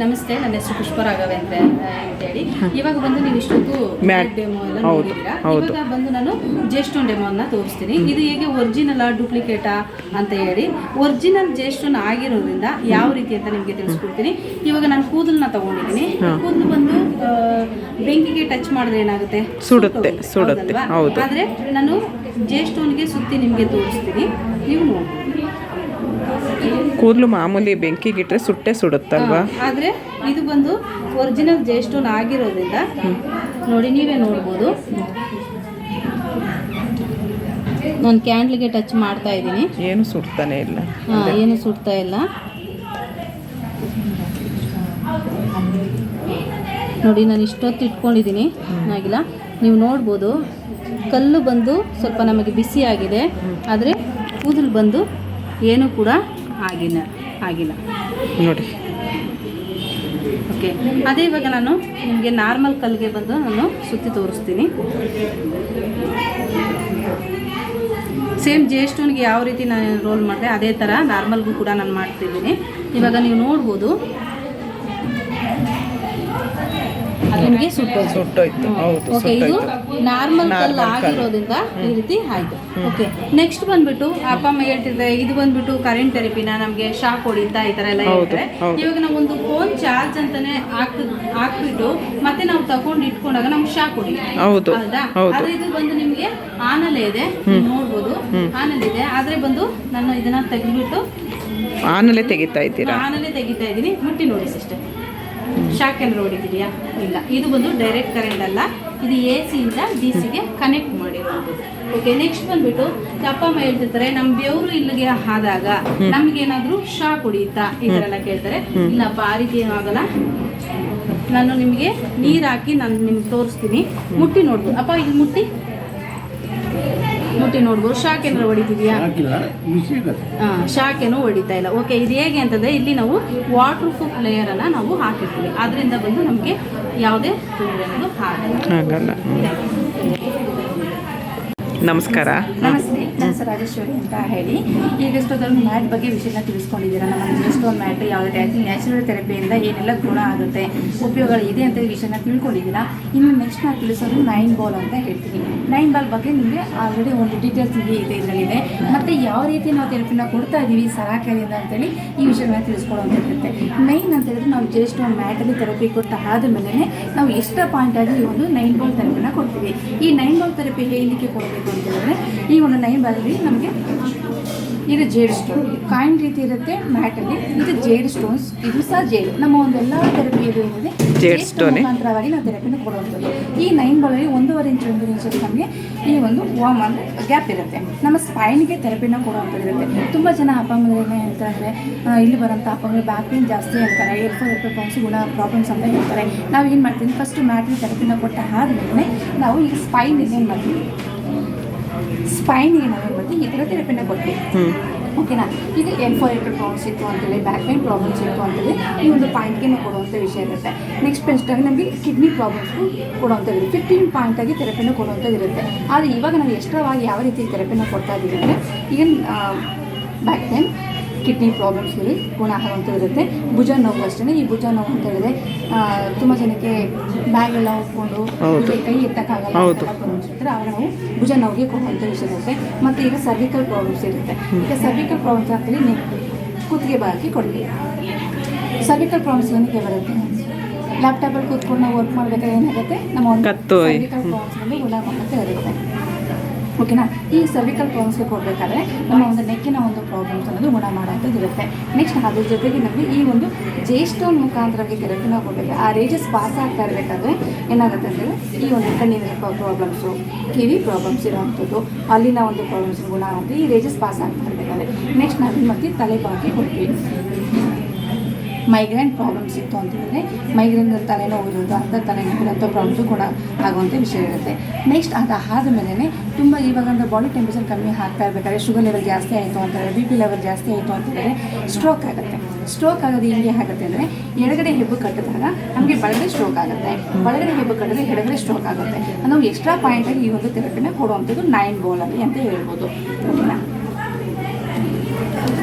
ನಮಸ್ತೆ, ನನ್ನ ಹೆಸರು ಪುಷ್ಪ ರಾಘವೇಂದ್ರ ಅಂತೇಳಿ. ಇವಾಗ ಬಂದು ನೀವು ಇಷ್ಟೊತ್ತು ಡೆಮೋ ಎಲ್ಲ ನೋಡಿದ್ದೀರಾ. ಇವಾಗ ಬಂದು ನಾನು ಜೇಸ್ಟೋನ್ ಡೆಮೋನ ತೋರಿಸ್ತೀನಿ. ಇದು ಹೇಗೆ ಒರಿಜಿನಲ್ ಡೂಪ್ಲಿಕೇಟಾ ಅಂತ ಹೇಳಿ, ಒರಿಜಿನಲ್ ಜೇಸ್ಟೋನ್ ಆಗಿರೋದ್ರಿಂದ ಯಾವ ರೀತಿ ಅಂತ ನಿಮಗೆ ತಿಳಿಸ್ಕೊಡ್ತೀನಿ. ಇವಾಗ ನಾನು ಕೂದಲನ್ನ ತಗೊಂಡಿದ್ದೀನಿ. ಕೂದಲು ಬಂದು ಬೆಂಕಿಗೆ ಟಚ್ ಮಾಡಿದ್ರೆ ಏನಾಗುತ್ತೆ? ಸುಡುತ್ತೆ. ಆದರೆ ನಾನು ಜೇಸ್ಟೋನ್ಗೆ ಸುತ್ತಿ ನಿಮಗೆ ತೋರಿಸ್ತೀನಿ, ನೀವು ನೋಡಿ. ಕೂದಲು ಮಾಮೂಲಿ ಬೆಂಕಿಗಿಟ್ರೆ ಸುಡುತ್ತಲ್ವಾ? ಆದರೆ ಇದು ಬಂದು ಒರಿಜಿನಲ್ ಜೇಸ್ಟೋನ್ ಆಗಿರೋದ್ರಿಂದ ನೋಡಿ, ನೀವೇ ನೋಡ್ಬೋದು. ನಾನು ಕ್ಯಾಂಡ್ಲಿಗೆ ಟಚ್ ಮಾಡ್ತಾ ಇದ್ದೀನಿ, ಏನು ಸುಡ್ತಾನೆ ಇಲ್ಲ. ಏನು ಸುಡ್ತಾ ಇಲ್ಲ ನೋಡಿ. ನಾನು ಇಷ್ಟೊತ್ತು ಇಟ್ಕೊಂಡಿದ್ದೀನಿ, ಆಗಿಲ್ಲ. ನೀವು ನೋಡ್ಬೋದು, ಕಲ್ಲು ಬಂದು ಸ್ವಲ್ಪ ನಮಗೆ ಬಿಸಿ ಆಗಿದೆ, ಆದರೆ ಕೂದಲು ಬಂದು ಏನೂ ಕೂಡ ಆಗಿಲ್ಲ ನೋಡಿ. ಓಕೆ, ಅದೇ ಇವಾಗ ನಾನು ನಿಮಗೆ ನಾರ್ಮಲ್ ಕಲ್ಲಿಗೆ ಬಂದು ನಾನು ಸುತ್ತಿ ತೋರಿಸ್ತೀನಿ. ಸೇಮ್ ಜೇಸ್ಟೋನ್ಗೆ ಯಾವ ರೀತಿ ನಾನು ರೋಲ್ ಮಾಡಿದೆ ಅದೇ ಥರ ನಾರ್ಮಲ್ಗೂ ಕೂಡ ನಾನು ಮಾಡ್ತಿದ್ದೀನಿ. ಇವಾಗ ನೀವು ನೋಡ್ಬೋದು, ನಿಮಗೆ ಸುಟ್ಟೋಯ್ತು. ಓಕೆ, ಇದು ನಾರ್ಮಲ್ ಕಲ್ಲು ಆಗಿರೋದ್ರಿಂದ ಈ ರೀತಿ ಆಯಿತು. ಓಕೆ, ನೆಕ್ಸ್ಟ್ ಬಂದ್ಬಿಟ್ಟು ಅಪ್ಪ ಅಮ್ಮ ಹೇಳ್ತಿದ್ರೆ ಇದು ಬಂದ್ಬಿಟ್ಟು ಕರೆಂಟ್ ಥೆರಪಿನ ನಮಗೆ ಶಾಕ್ ಹೊಡಿತಾ ಈ ಥರ ಎಲ್ಲ ಹೇಳ್ತಾರೆ. ಇವಾಗ ನಾವು ಒಂದು ಫೋನ್ ಚಾರ್ಜ್ ಅಂತಾನೆ ಹಾಕ್ಬಿಟ್ಟು ಮತ್ತೆ ನಾವು ತಗೊಂಡು ಇಟ್ಕೊಂಡಾಗ ನಮ್ಗೆ ಶಾಕ್ ಹೊಡಿಯುತ್ತೆ, ಹೌದಾ? ಆದ್ರೆ ಇದು ಬಂದು ನಿಮಗೆ ಆನಲ್ಲೇ ಇದೆ, ನೋಡ್ಬೋದು, ಆನಲ್ಲಿದೆ. ಆದ್ರೆ ಬಂದು ನಾನು ಇದನ್ನ ತೆಗೆದ್ಬಿಟ್ಟು ಆನಲ್ಲೇ ತೆಗಿತಾ ಇದ್ದೀನಿ. ಮುಟ್ಟಿ ನೋಡಿ ಸಿಸ್ಟರ್, ಶಾಕ್ ಏನಾರು ಹೊಡಿತಿದೆಯಾ? ಇಲ್ಲ. ಇದು ಬಂದು ಡೈರೆಕ್ಟ್ ಕರೆಂಟ್ ಅಲ್ಲ, ಇದು AC-ಯಿಂದ DC-ಗೆ ಕನೆಕ್ಟ್ ಮಾಡಿರೋದು. ಓಕೆ, ನೆಕ್ಸ್ಟ್ ಬಂದ್ಬಿಟ್ಟು ಅಪ್ಪ ಅಮ್ಮ ಹೇಳ್ತಿರ್ತಾರೆ, ನಮ್ಮ ಬೆವರು ಇಲ್ಲಿಗೆ ಆದಾಗ ನಮ್ಗೇನಾದ್ರೂ ಶಾಕ್ ಹೊಡಿಯುತ್ತಾ ಈ ಥರ ಎಲ್ಲ ಕೇಳ್ತಾರೆ. ಇಲ್ಲಪ್ಪ, ಆ ರೀತಿ ಏನೂ ಆಗಲ್ಲ. ನಾನು ನಿಮಗೆ ನೀರು ಹಾಕಿ ನಾನು ನಿಮ್ಗೆ ತೋರಿಸ್ತೀನಿ. ಮುಟ್ಟಿ ನೋಡ್ಬೋದು. ಅಪ್ಪ, ಇಲ್ಲಿ ಮುಟ್ಟಿ ನೋಡ್ಬೋದು. ಶಾಕ್ ಏನಾರು ಹೊಡಿತಿದೆಯಾ? ಶಾಕ್ ಏನೂ ಹೊಡಿತಾ ಇಲ್ಲ. ಓಕೆ, ಇದು ಹೇಗೆ ಅಂತಂದರೆ, ಇಲ್ಲಿ ನಾವು ವಾಟರ್ ಪ್ರೂಫ್ ಲೇಯರನ್ನು ನಾವು ಹಾಕಿರ್ತೀವಿ, ಅದರಿಂದ ಬಂದು ನಮಗೆ ಯಾವುದೇ ತೊಂದರೆ ಅನ್ನೋದು ಆಗಲ್ಲ. ನಮಸ್ಕಾರ. ನಮಸ್ತೆ, ನನ್ನ ಹೆಸರು ರಾಜೇಶ್ವರಿ ಅಂತ ಹೇಳಿ. ಈಗ ಎಷ್ಟೊಂದು ಮ್ಯಾಟ್ ಬಗ್ಗೆ ವಿಷಯನ ತಿಳಿಸ್ಕೊಂಡಿದ್ದೀರಾ. ನಮ್ಮ ಜೇಸ್ಟೋನ್ ಮ್ಯಾಟ್ ಯಾವುದೇ ನ್ಯಾಚುರಲ್ ಥೆರಪಿಯಿಂದ ಏನೆಲ್ಲ ಗುಣ ಆಗುತ್ತೆ, ಉಪಯೋಗ ಇದೆ ಅಂತ ವಿಷಯನ ತಿಳ್ಕೊಂಡಿದ್ದೀರಾ. ಇನ್ನು ನೆಕ್ಸ್ಟ್ ನಾನು ತಿಳಿಸೋದು 9 ಬಾಲ್ ಅಂತ ಹೇಳ್ತೀನಿ. 9 ಬಾಲ್ ಬಗ್ಗೆ ನಿಮಗೆ ಆಲ್ರೆಡಿ ಒಂದು ಡೀಟೇಲ್ಸ್ ಇದೆ ಇದರಲ್ಲಿದೆ. ಮತ್ತು ಯಾವ ರೀತಿ ನಾವು ಥೆರಪಿನ ಕೊಡ್ತಾ ಇದ್ದೀವಿ ಸರಾಕರಿಂದ ಅಂತೇಳಿ ಈ ವಿಷಯನ ತಿಳಿಸ್ಕೊಳ್ಳೋಂತಿರುತ್ತೆ. ಮೈನ್ ಅಂತ ಹೇಳಿದ್ರೆ, ನಾವು ಜೇಸ್ಟೋನ್ ಮ್ಯಾಟಲ್ಲಿ ಥೆರಪಿ ಕೊಟ್ಟ ಆದಮೇಲೆ ನಾವು ಎಕ್ಸ್ಟ್ರಾ ಪಾಯಿಂಟ್ ಆಗಿ ಈ ಒಂದು 9 ಬಾಲ್ ಥೆರಪಿನ ಕೊಡ್ತೀವಿ. ಈ 9 ಬಾಲ್ ಥೆರಪಿ ಹೇಳಲಿಕ್ಕೆ ಕೊಡಬೇಕು ಅಂತ ಹೇಳಿದ್ರೆ, ಈ ಒಂದು 9 ಬಾಲಲ್ಲಿ ನಮಗೆ ಇದು ಜೇಡ್ ಸ್ಟೋನ್ ಕಾಯಿನ್ ರೀತಿ ಇರುತ್ತೆ ಮ್ಯಾಟಲ್ಲಿ. ಇದು ಜೇಡ್ ಸ್ಟೋನ್ಸ್, ಇದು ಸಹ ಜೇಡ್. ನಮ್ಮ ಒಂದು ಎಲ್ಲ ಥೆರಪಿ ಏನಿದೆ ಜೇಡ್ ಸ್ಟೋನ್ ಮುಖಾಂತರವಾಗಿ ನಾವು ಥೆರಪಿನ ಕೊಡುವಂಥದ್ದು. ಈ 9 ಬಾಲಲ್ಲಿ 1.5 ಇಂಚ್ 1 ಇಂಚ್ ನಮಗೆ ಈ ಒಂದು ವಾರ್ಮ್ ಅಂದರೆ ಗ್ಯಾಪ್ ಇರುತ್ತೆ. ನಮ್ಮ ಸ್ಪೈನ್ಗೆ ಥೆರಪಿನ ಕೊಡುವಂಥದ್ದು ಇರುತ್ತೆ. ತುಂಬ ಜನ ಅಪ್ಪಂಗಗಳನ್ನ ಹೇಳ್ತಾರೆ, ಇಲ್ಲಿ ಬರೋಂಥ ಅಪ್ಪಂಗಳು ಬ್ಯಾಕ್ ಪೇನ್ ಜಾಸ್ತಿ ಹೇಳ್ತಾರೆ, ಎಲ್ಫೋ ಪಾಯಿಂಟ್ಸ್ ಗುಣ ಪ್ರಾಬ್ಲಮ್ಸ್ ಅಂತ ಹೇಳ್ತಾರೆ. ನಾವು ಏನು ಮಾಡ್ತೀವಿ, ಫಸ್ಟ್ ಮ್ಯಾಟಿಗೆ ಥೆರಪಿನ ಕೊಟ್ಟ ಆದಮೇಲೆ ನಾವು ಈಗ ಸ್ಪೈನ್ ಏನು ಮಾಡ್ತೀವಿ, ಸ್ಪೈನ್ಗೆ ನಾವೇನು ಮಾಡ್ತೀವಿ, ಈ ಥರ ಥೆರಪಿನ ಕೊಡ್ತೀವಿ. ಓಕೆನಾ? ಇದು ಎಲ್ಫೋ ಪ್ರಾಬ್ಲಮ್ಸ್ ಇತ್ತು ಅಂತೇಳಿ, ಬ್ಯಾಕ್ ಪೇನ್ ಪ್ರಾಬ್ಲಮ್ಸ್ ಇತ್ತು ಅಂತೇಳಿ ಈ ಒಂದು ಪಾಯಿಂಟ್ಗೆ ಕೊಡುವಂಥ ವಿಷಯ ಇರುತ್ತೆ. ನೆಕ್ಸ್ಟ್ ಆಗಿ ನಮಗೆ ಕಿಡ್ನಿ ಪ್ರಾಬ್ಲಮ್ಸ್ಗೂ ಕೊಡುವಂಥದ್ದು 15 ಪಾಯಿಂಟಾಗಿ ಥೆರಪಿನ ಕೊಡುವಂಥದ್ದು ಇರುತ್ತೆ. ಆದರೆ ಇವಾಗ ನಾವು ಎಕ್ಸ್ಟ್ರಾವಾಗಿ ಯಾವ ರೀತಿ ಥೆರಪಿನ ಕೊಡ್ತಾ ಇದ್ದೀವಿ ಅಂದರೆ, ಈಗ ಬ್ಯಾಕ್ ಪೇನ್, ಕಿಡ್ನಿ ಪ್ರಾಬ್ಲಮ್ಸ್ಗೆ ಗುಣ ಆಗುವಂಥದ್ದು ಇರುತ್ತೆ. ಭುಜ ನೋವು ಅಷ್ಟೇ. ಈ ಭುಜ ನೋವು ಅಂತ ಹೇಳಿದ್ರೆ ತುಂಬ ಜನಕ್ಕೆ ಬ್ಯಾಗ್ ಎಲ್ಲ ಹೋಗ್ಕೊಂಡು ಕೈ ಎತ್ತಕ್ಕಾಗಲ್ಲ ಪ್ರಾಬ್ಲಮ್ಸ್ ಇರ್ತಾರೆ, ಆವಾಗ ನಾವು ಭುಜ ನೋವಿಗೆ ಕೊಡುವಂಥ ವಿಷಯ ಇರುತ್ತೆ. ಮತ್ತು ಈಗ ಸರ್ವಿಕಲ್ ಪ್ರಾಬ್ಲಮ್ಸ್ ಇರುತ್ತೆ. ಈಗ ಸರ್ವಿಕಲ್ ಪ್ರಾಬ್ಲಮ್ಸ್ ಆಗ್ತದೆ, ಕುತ್ತಿಗೆ ಭಾಗಕ್ಕೆ ಕೊಡ್ತೀವಿ. ಸರ್ವಿಕಲ್ ಪ್ರಾಬ್ಲಮ್ಸ್ ಏನಕ್ಕೆ ಬರುತ್ತೆ, ಲ್ಯಾಪ್ಟಾಪಲ್ಲಿ ಕೂತ್ಕೊಂಡು ನಾವು ವರ್ಕ್ ಮಾಡಬೇಕಾದ್ರೆ ಏನಾಗುತ್ತೆ, ನಮ್ಮ ಒಂದು ಸರ್ವಿಕಲ್ ಪ್ರಾಬ್ಲಮ್ಸ್ನಲ್ಲಿ ಗುಣ ಮಾಡುತ್ತೆ ಇರುತ್ತೆ. ಓಕೆನಾ? ಈ ಸರ್ವಿಕಲ್ ಪ್ರಾಬ್ಲಮ್ಸ್ಗೆ ಕೊಡಬೇಕಾದ್ರೆ ನಮ್ಮ ಒಂದು ನೆಕ್ಕಿನ ಒಂದು ಪ್ರಾಬ್ಲಮ್ಸ್ ಅನ್ನೋದು ಗುಣ ಮಾಡೋಂಥದ್ದು ಇರುತ್ತೆ. ನೆಕ್ಸ್ಟ್ ಅದ್ರ ಜೊತೆಗೆ ನಮಗೆ ಈ ಒಂದು ಜೇಸ್ಟೋನ್ ಮುಖಾಂತರವಾಗಿ ಥೆರಪಿನ ಕೊಡಬೇಕು. ಆ ರೇಜಸ್ ಪಾಸ್ ಆಗ್ತಾ ಇರಬೇಕಾದ್ರೆ ಏನಾಗುತ್ತೆ ಅಂದರೆ, ಈ ಒಂದು ಕಣ್ಣಿನ ಪ್ರಾಬ್ಲಮ್ಸು, ಕಿವಿ ಪ್ರಾಬ್ಲಮ್ಸ್ ಇರೋವಂಥದ್ದು, ಅಲ್ಲಿನ ಒಂದು ಪ್ರಾಬ್ಲಮ್ಸ್ ಗುಣ ಆಗುತ್ತೆ ಈ ರೇಜಸ್ ಪಾಸ್ ಆಗ್ತಾ ಇರಬೇಕಾದ್ರೆ. ನೆಕ್ಸ್ಟ್ ನಾವು ಮತ್ತೆ ತಲೆ ಭಾಗಕ್ಕೆ ಕೊಡ್ತೀವಿ. ಮೈಗ್ರೇನ್ ಪ್ರಾಬ್ಲಮ್ಸ್ ಇತ್ತು ಅಂತ ಹೇಳಿದ್ರೆ, ಮೈಗ್ರೇನ್ ತಲೆನೋವು ಇರೋದು ಅಂಥ ತಲೆನೋವಿರೋಂಥ ಪ್ರಾಬ್ಲಮ್ಸು ಕೂಡ ಆಗುವಂಥ ವಿಷಯ ಇರುತ್ತೆ. ನೆಕ್ಸ್ಟ್ ಅದಾದ ಮೇಲೆ ತುಂಬ ಇವಾಗ ಬಾಡಿ ಟೆಂಪ್ರೇಚರ್ ಕಮ್ಮಿ ಆಗ್ತಾ ಇರಬೇಕಾದ್ರೆ, ಶುಗರ್ ಲೆವೆಲ್ ಜಾಸ್ತಿ ಆಯಿತು ಅಂತಂದರೆ, BP ಲೆವೆಲ್ ಜಾಸ್ತಿ ಆಯಿತು ಅಂತಂದರೆ ಸ್ಟ್ರೋಕ್ ಆಗುತ್ತೆ. ಸ್ಟ್ರೋಕ್ ಆಗೋದು ಹಿಂಗೆ ಆಗುತ್ತೆ ಅಂದರೆ, ಎಡಗಡೆ ಹೆಬ್ಬು ಕಟ್ಟಿದಾಗ ನಮಗೆ ಬಲಗಡೆ ಸ್ಟ್ರೋಕ್ ಆಗುತ್ತೆ, ಬಲಗಡೆ ಹೆಬ್ಬು ಕಟ್ಟಿದ್ರೆ ಎಡಗಡೆ ಸ್ಟ್ರೋಕ್ ಆಗುತ್ತೆ. ನಾವು ಎಕ್ಸ್ಟ್ರಾ ಪಾಯಿಂಟಾಗಿ ಈ ಒಂದು ಥೆರಪಿನ ಕೊಡುವಂಥದ್ದು 9 ಬಾಲಲ್ಲಿ ಅಂತ ಹೇಳ್ಬೋದು. ಓಕೆನಾ?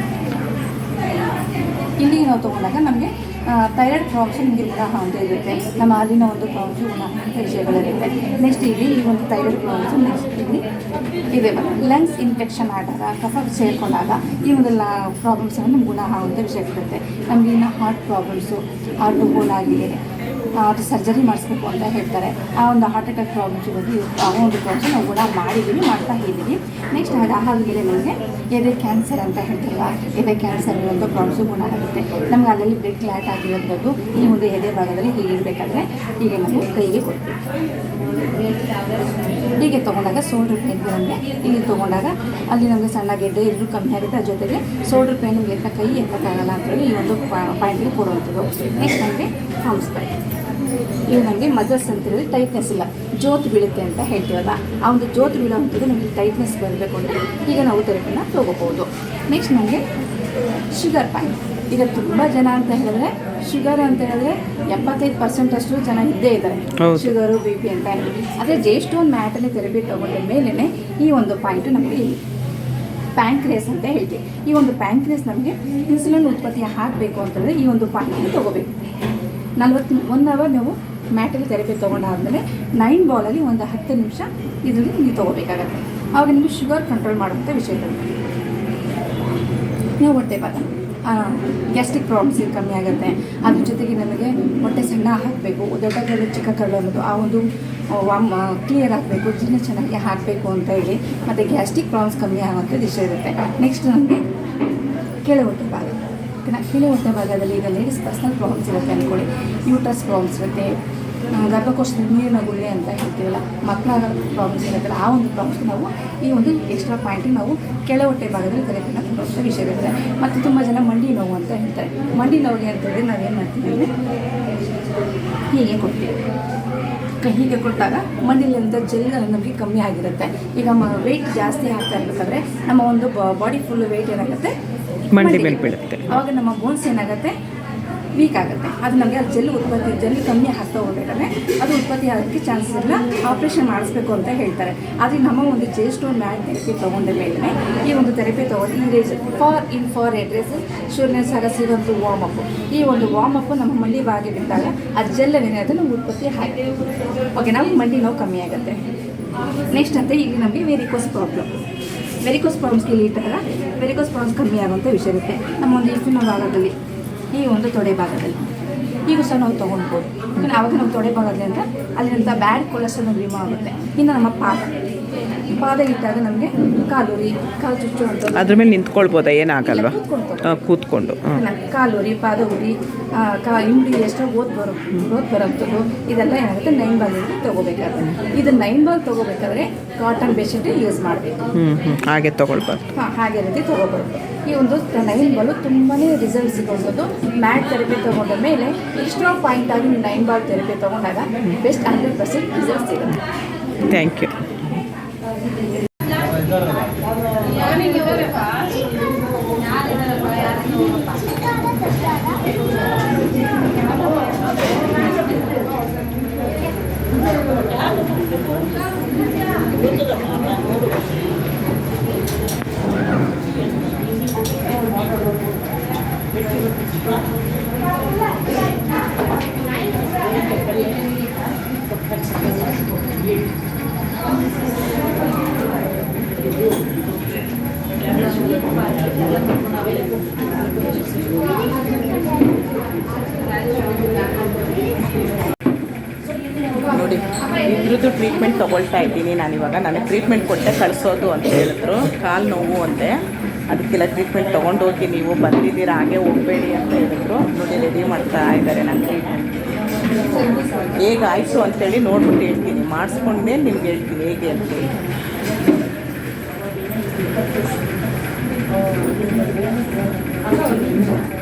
ಇಲ್ಲಿಗೆ ನಾವು ತೊಗೊಂಡಾಗ ನಮಗೆ ಥೈರಾಯ್ಡ್ ಪ್ರಾಬ್ಲಮ್ಸ್ ನಿಮಗೆ ಗುಣ ಅಂತ ಇರುತ್ತೆ. ನಮ್ಮ ಹಾಲಿನ ಒಂದು ಪ್ರಾಬ್ಲಮ್ಸು ಗುಣ ಅಂತ ವಿಷಯಗಳಿರುತ್ತೆ. ನೆಕ್ಸ್ಟ್ ಇಲ್ಲಿ ಈ ಒಂದು ಥೈರಾಯ್ಡ್ ಪ್ರಾಬ್ಲಮ್ಸು ನೆಕ್ಸ್ಟ್ ಇಲ್ಲಿ ಇದೆ. ಲಂಗ್ಸ್ ಇನ್ಫೆಕ್ಷನ್ ಆದಾಗ, ಕಫ ಸೇರಿಕೊಂಡಾಗ ಈ ಒಂದು ಪ್ರಾಬ್ಲಮ್ಸನ್ನು ನಮ್ಗೆ ಗುಣ ಆಗುವಂಥ ವಿಷಯಗಳಿರುತ್ತೆ. ನಮಗೆ ಇನ್ನು ಹಾರ್ಟ್ ಪ್ರಾಬ್ಲಮ್ಸು, ಹಾರ್ಟ್ ಹೋಲ್ ಆಗಿದೆ, ಅದು ಸರ್ಜರಿ ಮಾಡಿಸ್ಬೇಕು ಅಂತ ಹೇಳ್ತಾರೆ. ಆ ಒಂದು ಹಾರ್ಟ್ ಅಟ್ಯಾಕ್ ಪ್ರಾಬ್ಲಮ್ಸ್ ಇರೋದು ಆ ಒಂದು ಪ್ರಾಬ್ಲಮ್ಸ್ ನಾವು ಗುಣ ಮಾಡ್ತಾ ಇದ್ದೀವಿ. ನೆಕ್ಸ್ಟ್ ಅದಾದಮೇಲೆ ನಮಗೆ ಎದೆ ಕ್ಯಾನ್ಸರ್ ಅಂತ ಹೇಳ್ತೀವಲ್ಲ, ಎದೆ ಕ್ಯಾನ್ಸರ್ ಇರುವಂಥ ಪ್ರಾಬ್ಲಮ್ಸು ಗುಣ ಆಗುತ್ತೆ. ನಮ್ಗೆ ಅದರಲ್ಲಿ ಬ್ಲಡ್ ಕ್ಲಾಟ್ ಆಗಿರೋಂಥದ್ದು ಈ ಒಂದು ಎದೆ ಭಾಗದಲ್ಲಿ ಹೀಗೆ ಇರಬೇಕಾದ್ರೆ ಹೀಗೆ ನಾವು ಕೈಗೆ ಕೊಡ್ತೀವಿ. ಹೀಗೆ ತೊಗೊಂಡಾಗ ಶೋಲ್ಡ್ರ್ ಪೇನ್ ನಮಗೆ ಇಲ್ಲಿ ತೊಗೊಂಡಾಗ ಅಲ್ಲಿ ನಮಗೆ ಸಣ್ಣ ಗೆಡ್ಡೆ ಎಲ್ಲರೂ ಕಮ್ಮಿ ಆಗುತ್ತೆ. ಅದ್ರ ಜೊತೆಗೆ ಶೋಲ್ಡ್ರ್ ಪೇನ್ ನಮಗೆ ಕೈ ಎತ್ತಕ್ಕಾಗಲ್ಲ ಅಂತೇಳಿ ಈ ಒಂದು ಪಾಯಿಂಟ್ಗೆ ಕೊಡುವಂಥದ್ದು. ನೆಕ್ಸ್ಟ್ ನಮಗೆ ಥಮ್ಸ್ ಪಾಯಿಂಟ್, ಇವು ನಮಗೆ ಮಜಲ್ಸ್ ಅಂತೇಳಿ ಟೈಟ್ನೆಸ್ ಇಲ್ಲ, ಜೋತು ಬೀಳುತ್ತೆ ಅಂತ ಹೇಳ್ತೀವಲ್ಲ, ಆ ಒಂದು ಜೋತು ಬೀಳೋವಂಥದ್ದು ನಮಗೆ ಟೈಟ್ನೆಸ್ ಬರಬೇಕು ಅಂದರೆ ಈಗ ನಾವು ಥೆರಪಿನ ತೊಗೋಬೋದು. ನೆಕ್ಸ್ಟ್ ನಮಗೆ ಶುಗರ್ ಪಾಯಿಂಟ್. ಈಗ ತುಂಬ ಜನ ಅಂತ ಹೇಳಿದ್ರೆ ಶುಗರ್ ಅಂತ ಹೇಳಿದ್ರೆ 75% ಅಷ್ಟು ಜನ ಇದ್ದೇ ಇದ್ದಾರೆ, ಶುಗರು ಬಿ ಪಿ ಅಂತ. ಆದರೆ ಜೇಸ್ಟೋನ್ ಮ್ಯಾಟಲ್ಲಿ ಥೆರಪಿ ತೊಗೊಂಡ ಮೇಲೇ ಈ ಒಂದು ಪಾಯಿಂಟು ನಮಗೆ ಪ್ಯಾಂಕ್ರಿಯಸ್ ಅಂತ ಹೇಳ್ತೀವಿ. ಈ ಒಂದು ಪ್ಯಾಂಕ್ರಿಯಸ್ ನಮಗೆ ಇನ್ಸುಲಿನ್ ಉತ್ಪತ್ತಿ ಆಗಬೇಕು ಅಂತಂದರೆ ಈ ಒಂದು ಪಾಯಿಂಟನ್ನು ತೊಗೋಬೇಕು. 1 ಅವರ್ ನಾವು ಮ್ಯಾಟಲ್ಲಿ ಥೆರಪಿ ತೊಗೊಂಡಾದ್ಮೇಲೆ 9 ಬಾಲಲ್ಲಿ ಒಂದು 10 ನಿಮಿಷ ಇದರಲ್ಲಿ ನೀವು ತೊಗೋಬೇಕಾಗತ್ತೆ. ಆವಾಗ ನಿಮಗೆ ಶುಗರ್ ಕಂಟ್ರೋಲ್ ಮಾಡುವಂಥ ವಿಷಯಗಳು. ನೀವು ಹೊಟ್ಟೆ ಭಾಗ ಗ್ಯಾಸ್ಟ್ರಿಕ್ ಪ್ರಾಬ್ಲಮ್ಸ್ ಕಮ್ಮಿ ಆಗುತ್ತೆ. ಅದ್ರ ಜೊತೆಗೆ ನಮಗೆ ಹೊಟ್ಟೆ ಸಣ್ಣ ಹಾಕಬೇಕು, ದೊಡ್ಡ ಕರಳು ಚಿಕ್ಕ ಕರಳು ಅನ್ನೋದು ಆ ಒಂದು ಕ್ಲಿಯರ್ ಆಗಬೇಕು, ಜೀರ್ಣ ಚೆನ್ನಾಗಿ ಹಾಕಬೇಕು ಅಂತ ಹೇಳಿ, ಮತ್ತು ಗ್ಯಾಸ್ಟ್ರಿಕ್ ಪ್ರಾಬ್ಲಮ್ಸ್ ಕಮ್ಮಿ ಆಗುವಂಥದ್ದು ವಿಷಯ ಇರುತ್ತೆ. ನೆಕ್ಸ್ಟ್ ನಮಗೆ ಕೆಳ ಹೊಟ್ಟೆ ಭಾಗ. ಕೆಳ ಹೊಟ್ಟೆ ಭಾಗದಲ್ಲಿ ಈಗ ಲೇಡೀಸ್ ಪರ್ಸನಲ್ ಪ್ರಾಬ್ಲಮ್ಸ್ ಇರುತ್ತೆ ಅಂದ್ಕೊಳ್ಳಿ, ಯೂಟ್ರಸ್ ಪ್ರಾಬ್ಲಮ್ಸ್ ಇರುತ್ತೆ, ಗರ್ಭಕೋಶದ ನೀರಿನ ಗುಳ್ಳೆ ಅಂತ ಹೇಳ್ತೀವಲ್ಲ, ಮಕ್ಕಳ ಪ್ರಾಬ್ಲಮ್ಸ್ ಇರುತ್ತಲ್ಲ, ಆ ಒಂದು ಪ್ರಾಬ್ಲಮ್ಸ್ ನಾವು ಈ ಒಂದು ಎಕ್ಸ್ಟ್ರಾ ಪಾಯಿಂಟಿಗೆ ನಾವು ಕೆಳ ಹೊಟ್ಟೆ ಭಾಗದಲ್ಲಿ ಥೆರಪಿನ ಕೊಡುವಂಥ ವಿಷಯ ಇರುತ್ತೆ. ಮತ್ತು ತುಂಬ ಜನ ಮಂಡಿ ನೋವು ಅಂತ ಹೇಳ್ತಾರೆ. ಮಂಡಿ ನೋವಿಗೆ ಅಂತೇಳಿ ನಾವೇನು ಮಾಡ್ತೀವಿ ಅಂದರೆ ಹೀಗೆ ಕೊಡ್ತೀವಿ. ಹೀಗೆ ಕೊಟ್ಟಾಗ ಮಂಡಿಲಿಂದ ಜೆಲ್ಗಳು ನಮಗೆ ಕಮ್ಮಿ ಆಗಿರುತ್ತೆ. ಈಗ ವೆಯ್ಟ್ ಜಾಸ್ತಿ ಆಗ್ತಾ ಇರಬೇಕಾದ್ರೆ ನಮ್ಮ ಒಂದು ಬಾಡಿ ಫುಲ್ ವೆಯ್ಟ್ ಏನಾಗುತ್ತೆ, ಮಂಡಿ ಮೇಲೆ ಬೀಳುತ್ತೆ. ಆವಾಗ ನಮ್ಮ ಬೋನ್ಸ್ ಏನಾಗುತ್ತೆ, ವೀಕ್ ಆಗುತ್ತೆ. ಅದು ನಮಗೆ ಅದು ಜೆಲ್ ಕಮ್ಮಿ ಆಗ್ತಾ ಹೋಗ್ಬೇಕಾದ್ರೆ ಅದು ಉತ್ಪತ್ತಿ ಆಗೋಕ್ಕೆ ಚಾನ್ಸಸ್ ಇಲ್ಲ, ಆಪ್ರೇಷನ್ ಮಾಡಿಸ್ಬೇಕು ಅಂತ ಹೇಳ್ತಾರೆ. ಆದರೆ ನಮ್ಮ ಒಂದು ಜೇಸ್ಟೋನ್ ಮ್ಯಾಟ್ ಥೆರಪಿ ತೊಗೊಂಡ ಮೇಲೆ ಈ ಒಂದು ಥೆರಪಿ ತೊಗೊಂಡು ಫಾರ್ ಅಡ್ರೆಸ್ ಶೂರ್ನೆಸ್ ಆಗ ಸಿಗೋದು ವಾರ್ಮ್ ಅಪ್. ಈ ಒಂದು ವಾರ್ಮ್ ಅಪ್ ನಮ್ಮ ಮಂಡಿ ಭಾಗ ಬಿದ್ದಾಗ ಆ ಜೆಲ್ ಏನಾದರೂ ನಮ್ಗೆ ಉತ್ಪತ್ತಿ ಆಗಿ ಓಕೆ ನಾವು ಮಂಡಿ ನೋವು ಕಮ್ಮಿ ಆಗುತ್ತೆ. ನೆಕ್ಸ್ಟ್ ಅಂತ ಇಲ್ಲಿ ನಮಗೆ ವೆರಿಕೋಸ್ ಪ್ರಾಬ್ಲಮ್ಸ್ಗೆ ಇಲ್ಲಿ ಇಟ್ಟಾಗ ವೆರಿಕೋಸ್ ಪ್ರಾಬ್ಲಮ್ಸ್ ಕಮ್ಮಿ ಆಗುವಂಥ ವಿಷಯ ಇರುತ್ತೆ. ನಮ್ಮ ಒಂದು ಹಿಪ್ಪಿನ ಭಾಗದಲ್ಲಿ ಈ ಒಂದು ತೊಡೆ ಭಾಗದಲ್ಲಿ ಈಗ ಸಹ ನಾವು ತೊಗೊಳ್ಬೋದು. ಆವಾಗ ನಾವು ತೊಡೆ ಭಾಗದಲ್ಲಿ ಅಂದರೆ ಅಲ್ಲಿಂದ ಬ್ಯಾಡ್ ಕೊಲೆಸ್ಟ್ರಾಲ್ ರಿಮೂವ್ ಆಗುತ್ತೆ. ಇನ್ನು ನಮ್ಮ ಪಾದ ಇಟ್ಟಾಗ ನಮಗೆ ಕಾಲು ಚುಚ್ಚು ಅಂತ ಅದ್ರ ಮೇಲೆ ನಿಂತ್ಕೊಳ್ಬೋದಾ? ಏನಾಗಲ್ವಾ? ಕೂತ್ಕೊಂಡು ಕಾಲು ಉರಿ, ಪಾದ ಉರಿ, ಇಂಡಿ ಎಷ್ಟೋ ಓದ್ ಬರೋಂಥದ್ದು ಇದೆಲ್ಲ ಏನಾಗುತ್ತೆ 9 ಬಾಲ್ ತೊಗೋಬೇಕಾದ್ರೆ. ಇದು 9 ಬಾಲ್ ತೊಗೋಬೇಕಾದ್ರೆ ಕಾಟನ್ ಬೆಡ್ಶೀಟ್ ಯೂಸ್ ಮಾಡಬೇಕು. ಹಾಗೆ ತೊಗೊಳ್ಬಾರ್ದು. ಹಾಗೆ ರೀತಿ ತೊಗೋಬಾರ್ದು. ಈ ಒಂದು 9 ಬಾಲು ತುಂಬಾ ರಿಸಲ್ಟ್ ಸಿಗೋದು. ಮ್ಯಾಟ್ ಥೆರಪಿ ತೊಗೊಂಡ ಮೇಲೆ ಎಕ್ಸ್ಟ್ರಾ ಪಾಯಿಂಟ್ ಆಗಿ 9 ಬಾಲ್ ಥೆರಪಿ ತೊಗೊಂಡಾಗ ಬೆಸ್ಟ್ 100% ರಿಸಲ್ಟ್ ಸಿಗುತ್ತೆ. Thank you. ನೋಡಿ, ಇದ್ರದ್ದು ಟ್ರೀಟ್ಮೆಂಟ್ ತೊಗೊಳ್ತಾ ಇದ್ದೀನಿ ನಾನಿವಾಗ. ನನಗೆ ಟ್ರೀಟ್ಮೆಂಟ್ ಕೊಟ್ಟೆ ಕಳಿಸೋದು ಅಂತ ಹೇಳಿದ್ರು, ಕಾಲು ನೋವು ಅಂತೆ. ಅದಕ್ಕೆಲ್ಲ ಟ್ರೀಟ್ಮೆಂಟ್ ತೊಗೊಂಡೋಗಿ ನೀವು ಬಂದಿದ್ದೀರಾ, ಹಾಗೆ ಹೋಗಬೇಡಿ ಅಂತ ಹೇಳಿದ್ರು. ನೋಡಿ ರೆಡಿ ಮಾಡ್ತಾ ಇದ್ದಾರೆ ನನ್ನ ಟ್ರೀಟ್ಮೆಂಟ್. ಹೇಗಾಯಿತು ಅಂತೇಳಿ ನೋಡ್ಬಿಟ್ಟು ಹೇಳ್ತೀನಿ, ಮಾಡಿಸ್ಕೊಂಡ್ಮೇಲೆ ನಿಮ್ಗೆ ಹೇಳ್ತೀನಿ ಹೇಗೆ ಅಂತೇಳಿ.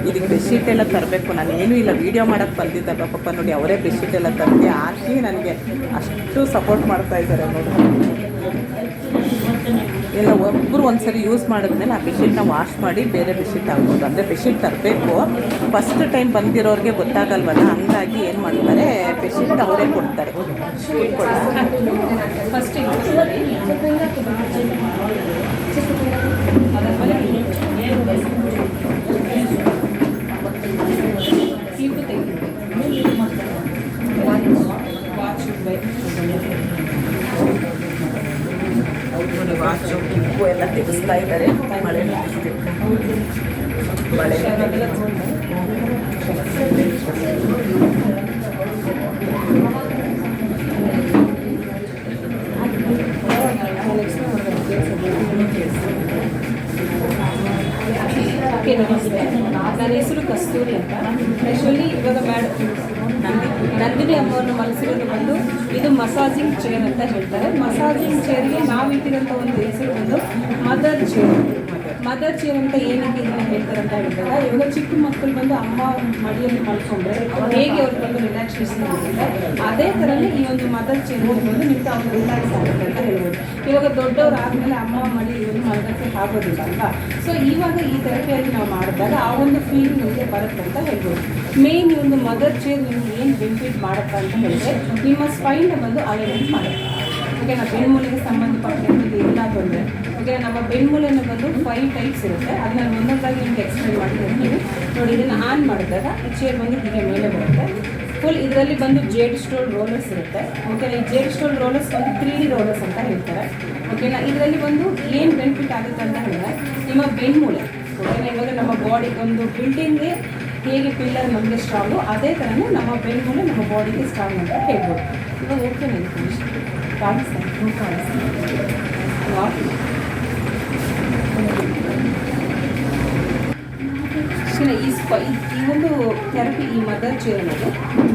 ಇದಕ್ಕೆ ಬೆಡ್ಶೀಟ್ ಎಲ್ಲ ತರಬೇಕು. ನಾನು ಏನೂ ಇಲ್ಲ, ವೀಡಿಯೋ ಮಾಡೋಕ್ಕೆ ಬಂದಿದ್ದಾಗ ಪಾಪ ನೋಡಿ ಅವರೇ ಬೆಡ್ಶೀಟ್ ಎಲ್ಲ ತರಲಿ ಹಾಕಿ ನನಗೆ ಅಷ್ಟು ಸಪೋರ್ಟ್ ಮಾಡ್ತಾ ಇದ್ದಾರೆ ನೋಡಿ. ಎಲ್ಲ ಒಬ್ಬರು ಒಂದ್ಸರಿ ಯೂಸ್ ಮಾಡಿದ್ಮೇಲೆ ಆ ಬೆಡ್ಶೀಟ್ನ ವಾಶ್ ಮಾಡಿ ಬೇರೆ ಬೆಡ್ಶೀಟ್ ಹಾಕ್ಬೋದು. ಅಂದರೆ ಬೆಡ್ಶೀಟ್ ತರಬೇಕು. ಫಸ್ಟ್ ಟೈಮ್ ಬಂದಿರೋರಿಗೆ ಗೊತ್ತಾಗಲ್ವಲ್ಲ, ಹಂಗಾಗಿ ಏನು ಮಾಡ್ತಾರೆ, ಬೆಡ್ಶೀಟ್ ಅವರೇ ಕೊಡ್ತಾರೆ. ಫಸ್ಟ್ ಮುಗಿಸ್ತಾ ಇದ್ದಾರೆ. ಮಳೆ ಮಳೆ ಓಕೆ, ನಮಸ್ತೆ. ನನ್ನ ಹೆಸರು ಕಸ್ತೂರಿ ಅಂತ. ಆ್ಯಕ್ಚುಲಿ ಇವಾಗ ನಂದಿನಿ ಅಮ್ಮವ್ರನ್ನ ಮನಸ್ಸಿರೋದು ಬಂದು ಇದು ಮಸಾಜಿಂಗ್ ಚೇರ್ ಅಂತ ಹೇಳ್ತಾರೆ. ಮಸಾಜಿಂಗ್ ಚೇರ್ಗೆ ನಾವು ಇಟ್ಟಿರೋಂಥ ಒಂದು ಹೆಸರು ಬಂದು ಮದರ್ ಚೇರ್. ಮದರ್ ಚೇರ್ ಅಂತ ಏನಕ್ಕೆ ಇದನ್ನು ಹೇಳ್ತಾರೆ ಅಂತ ಹೇಳಿದಾಗ, ಇವಾಗ ಚಿಕ್ಕ ಮಕ್ಕಳು ಬಂದು ಅಮ್ಮ ಮಡಿಯಲ್ಲಿ ಮಲ್ಕೊಂಡ್ರೆ ಹೇಗೆ ಅವ್ರಿಗೆ ಬಂದು ರಿಲ್ಯಾಕ್ಸೇಷನ್ ಆಗುತ್ತೆ, ಅದೇ ಥರನೇ ಈ ಒಂದು ಮದರ್ ಚೇರ್ ಬಂದು ನಿಮ್ಗೆ ಅವ್ರು ರಿಲ್ಯಾಕ್ಸ್ ಆಗುತ್ತೆ ಅಂತ ಹೇಳ್ಬೋದು. ಇವಾಗ ದೊಡ್ಡವ್ರು ಆದಮೇಲೆ ಅಮ್ಮ ಮಡಿ ಒಂದು ಮಲಗಕ್ಕೆ ಆಗೋದಿಲ್ಲ ಅಲ್ವಾ. ಸೊ ಇವಾಗ ಈ ಥೆರಪಿಯಾಗಿ ನಾವು ಮಾಡಿದಾಗ ಆ ಒಂದು ಫೀಲ್ ನಿಮಗೆ ಬರುತ್ತೆ ಅಂತ ಹೇಳ್ಬೋದು. ಮೇನ್ ಈ ಒಂದು ಮದರ್ ಚೇರ್ ನಿಮ್ಗೆ ಏನು ಬೆನಿಫಿಟ್ ಮಾಡುತ್ತೆ ಅಂತ ಹೇಳಿದ್ರೆ, ನಿಮ್ಮ ಸ್ಪೈನ್ನ ಬಂದು ಅಲೈನ್ಮೆಂಟ್ ಮಾಡುತ್ತೆ. ಓಕೆ, ನಾವು ಬೆನ್ಮೂಲೆಗೆ ಸಂಬಂಧಪಟ್ಟಂತೆ ಎಲ್ಲ ಬಂದರೆ ಓಕೆ, ನಮ್ಮ ಬೆನ್ಮೂಲೆನ ಬಂದು 5 ಟೈಪ್ಸ್ ಇರುತ್ತೆ. ಅದನ್ನ ಒಂದೊಂದಾಗಿ ನಿಮ್ಗೆ ಎಕ್ಸ್ಪ್ಲೈನ್ ಮಾಡಿ ಹೇಳ್ತೀನಿ ನೋಡಿ. ಇದನ್ನು ಆನ್ ಮಾಡಿದಾಗ ಈ ಚೇರ್ ಬಂದು ಹೀಗೆ ಮೇಲೆ ಬರುತ್ತೆ. ಫುಲ್ ಇದರಲ್ಲಿ ಬಂದು ಜೇಡ್ ಸ್ಟೋಲ್ ರೋಲರ್ಸ್ ಇರುತ್ತೆ. ಓಕೆನಾ, ಈ ಜೇಡ್ ಸ್ಟೋಲ್ ರೋಲರ್ಸ್ ಒಂದು 3D ರೋಲರ್ಸ್ ಅಂತ ಹೇಳ್ತಾರೆ. ಓಕೆನಾ, ಇದರಲ್ಲಿ ಬಂದು ಏನು ಬೆನಿಫಿಟ್ ಆಗುತ್ತೆ ಅಂತ ಹೇಳಿದ್ರೆ, ನಿಮ್ಮ ಬೆನ್ಮೂಲೆ ಓಕೆನಾ, ಇವಾಗ ನಮ್ಮ ಬಾಡಿ ಒಂದು ಬಿಲ್ಡಿಂಗ್ಗೆ ಹೇಗೆ ಪಿಲ್ಲರ್ ನಮಗೆ ಸ್ಟ್ರಾಂಗು, ಅದೇ ಥರನೇ ನಮ್ಮ ಬೆನ್ಮೂಲೆ ನಮ್ಮ ಬಾಡಿಗೆ ಸ್ಟ್ರಾಂಗ್ ಅಂತ ಹೇಳ್ಬೋದು. ಇವಾಗ ಓಕೆನಾ, ಕಾಣಿಸ್ತಾ ಈ ಒಂದು ಥೆರಪಿ, ಈ ಮದರ್ ಚೇರ್ ಅನ್ನೋದು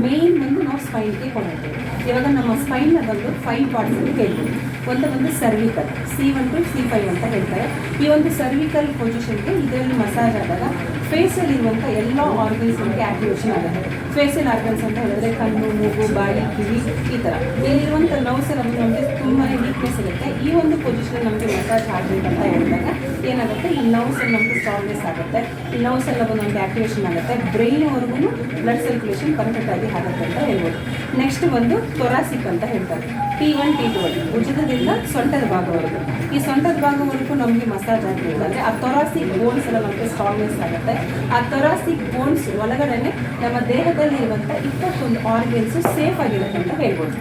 ಮೇನ್ ಬಂದು ನಾವು ಸ್ಪೈನ್ಗೆ ಕೊಡ್ತೀವಿ. ಇವಾಗ ನಮ್ಮ ಸ್ಪೈನ್ನ ಬಂದು 5 ಪಾರ್ಟ್ಸ್ ಅಂತ ಹೇಳ್ಬೋದು. ಒಂದು ಬಂದು ಸರ್ವಿಕಲ್, C1 to C5 ಅಂತ ಹೇಳ್ತಾರೆ. ಈ ಒಂದು ಸರ್ವಿಕಲ್ ಪೊಸಿಷನ್ಗೆ ಇದರಲ್ಲಿ ಮಸಾಜ್ ಆದಾಗ ಫೇಸಲ್ಲಿ ಇರುವಂಥ ಎಲ್ಲ ಆರ್ಗನ್ಸ್ ನಮಗೆ ಆ್ಯಕ್ಟಿವೇಷನ್ ಆಗುತ್ತೆ. ಫೇಸಿಯಲ್ ಆರ್ಗನ್ಸ್ ಅಂತ ಹೇಳಿದ್ರೆ ಕಣ್ಣು, ಮೂಗು, ಬಾಯಿ, ಕಿವಿ, ಈ ಥರ ಇಲ್ಲಿರುವಂಥ ನರ್ವ್ಸ್ ಎಲ್ಲ ನಮಗೆ ತುಂಬಾ ವೀಕ್ನೆಸ್ ಇರುತ್ತೆ. ಈ ಒಂದು ಪೊಸಿಷನ್ ನಮಗೆ ಮಸಾಜ್ ಆಗಬೇಕಂತ ಹೇಳಿದಾಗ ಏನಾಗುತ್ತೆ, ಈ ನರ್ವ್ಸ್ ನಮಗೆ ಸ್ಟ್ರಾಂಗ್ನೆಸ್ ಆಗುತ್ತೆ. ಈ ನರ್ವ್ಸ್ ಎಲ್ಲ ಬಂದು ನಮಗೆ ಆ್ಯಕ್ಟಿವೇಷನ್ ಆಗುತ್ತೆ. ಬ್ರೈನ್ವರೆಗೂ ಬ್ಲಡ್ ಸರ್ಕ್ಯುಲೇಷನ್ ಪರ್ಫೆಕ್ಟಾಗಿ ಆಗುತ್ತೆ ಅಂತ ಹೇಳ್ಬೋದು. ನೆಕ್ಸ್ಟ್ ಬಂದು ಥೊರಾಸಿಕ್ ಅಂತ ಹೇಳ್ತಾರೆ. T1 T2 ಭುಜದಿಂದ ಸೊಂಟದ ಭಾಗವರೆಗೂ. ಈ ಸೊಂಟದ ಭಾಗವರೆಗೂ ನಮಗೆ ಮಸಾಜ್ ಆಗಬೇಕಂದ್ರೆ ಆ ಥೊರಾಸಿಕ್ ಬೋನ್ಸ್ ಎಲ್ಲ ನಮಗೆ ಸ್ಟ್ರಾಂಗ್ನೆಸ್ ಆಗುತ್ತೆ. ಆ ಥೊರಾಸಿಕ್ ಬೋನ್ಸ್ ಒಳಗಡೆ ನಮ್ಮ ದೇಹದಲ್ಲಿ ಇರುವಂಥ 21 ಆರ್ಗನ್ಸು ಸೇಫ್ ಆಗಿರುತ್ತೆ ಅಂತ ಹೇಳ್ಬೋದು.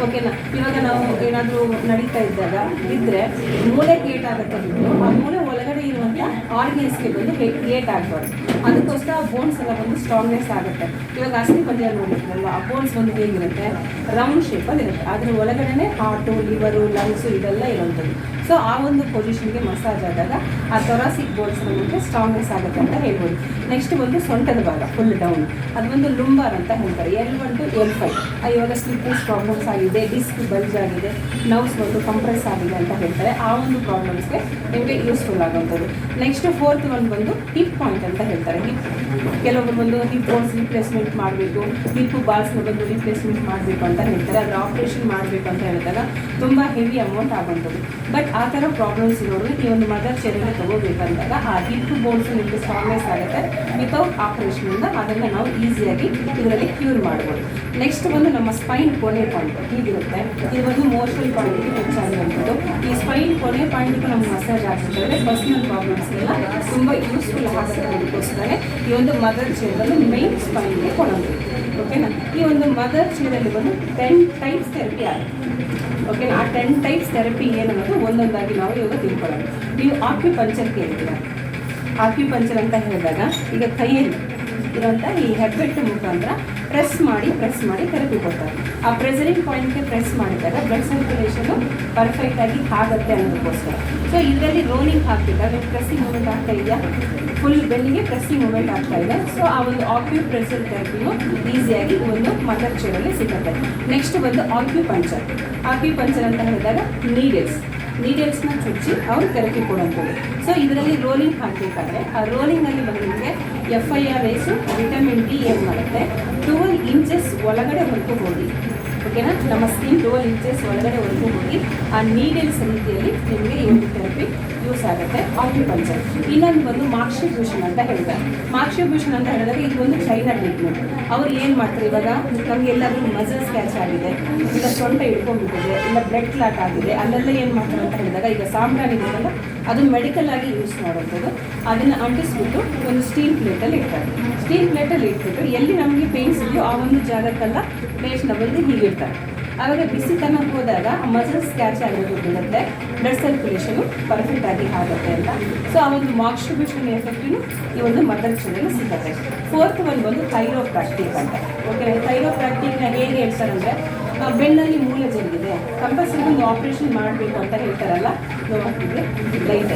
ಓಕೆನಾ, ಇವಾಗ ನಾವು ಏನಾದರೂ ನಡೀತಾ ಇದ್ದಾಗ ಇದ್ದರೆ ಮೂಳೆ ಗೇಟ್ ಆಗುತ್ತೆ ಬಿಟ್ಟು ಆ ಮೂಳೆ ಒಳಗಡೆ ಇರುವಂಥ ಆರ್ಗನ್ಸ್ಗೆ ಬಂದು ಗೇಟ್ ಆಗಬಾರ್ದು. ಅದಕ್ಕೋಸ್ಕರ ಆ ಬೋನ್ಸ್ ಎಲ್ಲ ಬಂದು ಸ್ಟ್ರಾಂಗ್ನೆಸ್ ಆಗುತ್ತೆ. ಇವಾಗ ಅಸ್ಥಿ ಪಂಜರ ನೋಡಿದ್ರಲ್ವ, ಆ ಬೋನ್ಸ್ ಬಂದು ಹೇಗಿರುತ್ತೆ, ರೌಂಡ್ ಶೇಪಲ್ಲಿ ಇರುತ್ತೆ. ಅದ್ರ ಒಳಗಡೆ ಹಾರ್ಟು, ಲಿವರು, ಲಂಗ್ಸು ಇದೆಲ್ಲ ಇರುವಂಥದ್ದು. ಸೊ ಆ ಒಂದು ಪೊಸಿಷನ್ಗೆ ಮಸಾಜ್ ಆದಾಗ ಆ ಥೊರಾಸಿಕ್ ಬೋನ್ಸ್ ನಮಗೆ ಸ್ಟ್ರಾಂಗ್ನೆಸ್ ಆಗುತ್ತೆ ಅಂತ ಹೇಳ್ಬೋದು. ನೆಕ್ಸ್ಟ್ ಬಂದು ಸೊಂಟದ ಭಾಗ ಫುಲ್ ಡೌನ್, ಅದು ಒಂದು ಲುಂಬಾರ್ ಅಂತ ಹೇಳ್ತಾರೆ. L1 to L5. ಇವಾಗ ಸ್ಲಿಪ್ಪರ್ಸ್ ಪ್ರಾಬ್ಲಮ್ಸ್ ಆಗಿದೆ, ಡಿಸ್ಕ್ ಬಲ್ಜ್ ಆಗಿದೆ, ನರ್ವ್ಸ್ ಬಂದು ಕಂಪ್ರೆಸ್ ಆಗಿದೆ ಅಂತ ಹೇಳ್ತಾರೆ. ಆ ಒಂದು ಪ್ರಾಬ್ಲಮ್ಸ್ಗೆ ನಿಮಗೆ ಯೂಸ್ಫುಲ್ ಆಗುವಂಥದ್ದು. ನೆಕ್ಸ್ಟ್ 4th ಒನ್ ಬಂದು ಹಿಪ್ ಪಾಯಿಂಟ್ ಅಂತ ಹೇಳ್ತಾರೆ. ಕೆಲವೊಬ್ಬರು ಬಂದು ಹಿಪ್ ಬೋನ್ಸ್ ರಿಪ್ಲೇಸ್ಮೆಂಟ್ ಮಾಡಬೇಕು, ಹಿಪ್ ಬಾಲ್ಸ್ನ ಬಂದು ರಿಪ್ಲೇಸ್ಮೆಂಟ್ ಮಾಡಬೇಕು ಅಂತ ಹೇಳ್ತಾರೆ. ಅದರ ಆಪ್ರೇಷನ್ ಮಾಡಬೇಕು ಅಂತ ಹೇಳಿದಾಗ ತುಂಬ ಹೆವಿ ಅಮೌಂಟ್ ಆಗುವಂಥದ್ದು. ಬಟ್ ಆ ಥರ ಪ್ರಾಬ್ಲಮ್ಸ್ ಇರೋರು ಈ ಒಂದು ಮದರ್ ಚೇರನ್ನು ತೊಗೋಬೇಕಂದಾಗ ಆ ಹಿಪ್ ಬೋನ್ಸ್ ನಿಮಗೆ ಸ್ಟ್ರಾಂಗ್ನೆಸ್ ಆಗುತ್ತೆ. ವಿತೌಟ್ ಆಪ್ರೇಷನಿಂದ ಅದನ್ನು ನಾವು ಈಸಿಯಾಗಿ ಇದರಲ್ಲಿ ಕ್ಯೂರ್ ಮಾಡ್ಬೋದು. ನೆಕ್ಸ್ಟ್ ಬಂದು ನಮ್ಮ ಸ್ಪೈನ್ ಕೊನೆ ಪಾಯಿಂಟ್ ಹೀಗಿರುತ್ತೆ. ಇದು ಒಂದು ಮೋಷನ್ ಪಾಯಿಂಟ್ಗೆ ಹೆಚ್ಚಾಗಿರುವಂಥದ್ದು. ಈ ಸ್ಪೈನ್ ಕೊನೆ ಪಾಯಿಂಟ್ಗೂ ನಮ್ಗೆ ಮಸಾಜ್ ಆಗ್ತಿದ್ರೆ ಪರ್ಸನಲ್ ಪ್ರಾಬ್ಲಮ್ಸ್ಗೆಲ್ಲ ತುಂಬ ಯೂಸ್ಫುಲ್ ಆಗಿರೋದಕ್ಕೋಸ್ಕರ ಈ ಒಂದು ಮದರ್ ಚೇರಲ್ಲಿ ಮೈನ್ ಸ್ಪೈನ್ಗೆ ಕೊಡೋದು. ಓಕೆನಾ, ಈ ಒಂದು ಮದರ್ ಚೇರಲ್ಲಿ ಬಂದು 10 ಟೈಪ್ಸ್ ಥೆರಪಿ ಆಗುತ್ತೆ. ಓಕೆನಾ, ಆ 10 ಟೈಪ್ಸ್ ಥೆರಪಿ ಏನನ್ನೋದು ಒಂದೊಂದಾಗಿ ನಾವು ಇವಾಗ ತಿಳ್ಕೊಳ್ಳೋಣ. ನೀವು ಆಕ್ಯುಪಂಚರ್ ಕೇಳ್ತೀರ. ಆಕ್ಯುಪಂಚರ್ ಅಂತ ಹೇಳಿದಾಗ ಈಗ ಕೈಯಲ್ಲಿ ಇರೋಂಥ ಈ ಹೆಬ್ಬೆಟ್ಟು ಮುಖಾಂತರ ಪ್ರೆಸ್ ಮಾಡಿ ಥೆರಪಿ ಕೊಡ್ತಾರೆ. ಆ ಪ್ರೆಸರಿಂಗ್ ಪಾಯಿಂಟ್ಗೆ ಪ್ರೆಸ್ ಮಾಡಿದಾಗ ಬ್ಲಡ್ ಸರ್ಕ್ಯುಲೇಷನು ಪರ್ಫೆಕ್ಟಾಗಿ ಆಗುತ್ತೆ ಅನ್ನೋದಕ್ಕೋಸ್ಕರ. ಸೊ ಇದರಲ್ಲಿ ರೋಲಿಂಗ್ ಹಾಕ್ತಿದ್ದಾಗ ಪ್ರೆಸ್ಸಿಂಗ್ ಮೂಮೆಂಟ್ ಆಗ್ತಾ ಇದೆಯಾ, ಫುಲ್ ಬೆನ್ನಿಗೆ ಪ್ರೆಸ್ಸಿಂಗ್ ಮೂಮೆಂಟ್ ಆಗ್ತಾ ಇದೆ. ಸೊ ಆ ಒಂದು ಆಕ್ಯುಪ್ರೆಷರ್ ಥೆರಪಿಯು ಈಸಿಯಾಗಿ ಒಂದು ಮದರ್ ಚೇರಲ್ಲಿ ಸಿಗುತ್ತೆ. ನೆಕ್ಸ್ಟ್ ಬಂದು ಆಕ್ಯುಪಂಚರ್ ಅಂತ ಹೇಳಿದಾಗ ನೀಡಲ್ಸ್ನ ಚುಚ್ಚಿ ಅವ್ರು ಥೆರಪಿ ಕೊಡುವಂಥದ್ದು. ಸೊ ಇದರಲ್ಲಿ ರೋಲಿಂಗ್ ಹಾಕಬೇಕಾದ್ರೆ ಆ ರೋಲಿಂಗಲ್ಲಿ ಬಂದು ನಿಮಗೆ FIRS ವಿಟಮಿನ್ D ಏನು ಮಾಡುತ್ತೆ, 12 ಇಂಚಸ್ ಒಳಗಡೆ ಹೊರಟು ಹೋಗಿ. ಓಕೆನಾ, ನಮ್ಮ ಸ್ಕಿನ್ 12 ಇಂಚಸ್ ಒಳಗಡೆ ಹೊರಟು ಹೋಗಿ ಆ ನೀಡಲ್ಸ್ ರೀತಿಯಲ್ಲಿ ನಿಮಗೆ ಈ ಒಂದು ಥೆರಪಿ ಯೂಸ್ ಆಗುತ್ತೆ ಆಕ್ಯುಪಂಚರ್. ಇನ್ನೊಂದು ಬಂದು ಮಾಕ್ಷಿಭೂಷಣ ಅಂತ ಹೇಳ್ತಾರೆ. ಮಾಕ್ಷಿಭೂಷಣ ಅಂತ ಹೇಳಿದಾಗ ಇದು ಒಂದು ಚೈನಾ ಟ್ರೀಟ್ಮೆಂಟ್. ಅವ್ರು ಏನು ಮಾಡ್ತಾರೆ, ಇವಾಗ ನಮಗೆ ಎಲ್ಲಾದರೂ ಮಸಲ್ಸ್ ಕ್ಯಾಚ್ ಆಗಿದೆ, ಇಲ್ಲ ಸೊಂಟ ಹಿಡ್ಕೊಂಡ್ಬಿಟ್ಟಿದೆ, ಇಲ್ಲ ಬ್ಲಡ್ ಕ್ಲಾಟ್ ಆಗಿದೆ, ಅಲ್ಲೆಲ್ಲ ಏನು ಮಾಡ್ತಾರೆ ಅಂತ ಹೇಳಿದಾಗ ಈಗ ಸಾಂಬ್ರಾಣಿ ಇದೆಯಲ್ಲ ಅದು ಮೆಡಿಕಲ್ ಆಗಿ ಯೂಸ್ ಮಾಡುವಂಥದ್ದು. ಅದನ್ನು ಅಂಟಿಸ್ಬಿಟ್ಟು ಒಂದು ಸ್ಟೀಲ್ ಪ್ಲೇಟಲ್ಲಿ ಇಡ್ತಾರೆ. ಸ್ಟೀಲ್ ಪ್ಲೇಟಲ್ಲಿ ಇಟ್ಬಿಟ್ಟು ಎಲ್ಲಿ ನಮಗೆ ಪೇಯ್ನ್ಸ್ ಇದೆಯೋ ಆ ಒಂದು ಜಾಗಕ್ಕೆಲ್ಲ ಪ್ಲೇಟ್ನ ಬಂದು ಹೀಗಿರ್ತಾರೆ. ಆವಾಗ ಬಿಸಿತನಕ್ಕೆ ಹೋದಾಗ ಮಸಲ್ಸ್ ಕ್ಯಾಚ್ ಆಗೋದು ಬಿಡುತ್ತೆ, ಬ್ಲಡ್ ಸರ್ಕ್ಯುಲೇಷನು ಪರ್ಫೆಕ್ಟ್ ಆಗಿ ಆಗುತ್ತೆ ಅಂತ. ಸೊ ಆ ಒಂದು ಮಾಕ್ಸ್ಟ್ರಿಬ್ಯೂಷನ್ ಎಫೆಕ್ಟು ಈ ಒಂದು ಮದರ್ ಚೇರಲ್ಲಿ ಸಿಗುತ್ತೆ. ಫೋರ್ತ್ ಒನ್ ಬಂದು ಥೈರೋಪ್ರಾಕ್ಟಿಕ್ ಅಂತ. ಓಕೆ, ಥೈರೋಪ್ರಾಕ್ಟಿಕ್ನ ಹೇಗೆ ಹೇಳ್ತಾರಂದರೆ, ಬೆನ್ನಲ್ಲಿ ಮೂಳೆ ಜರುಗಿದೆ, ಕಂಪಲ್ಸರಿ ಒಂದು ಆಪ್ರೇಷನ್ ಮಾಡಬೇಕು ಅಂತ ಹೇಳ್ತಾರಲ್ಲ, ಲೈಟ್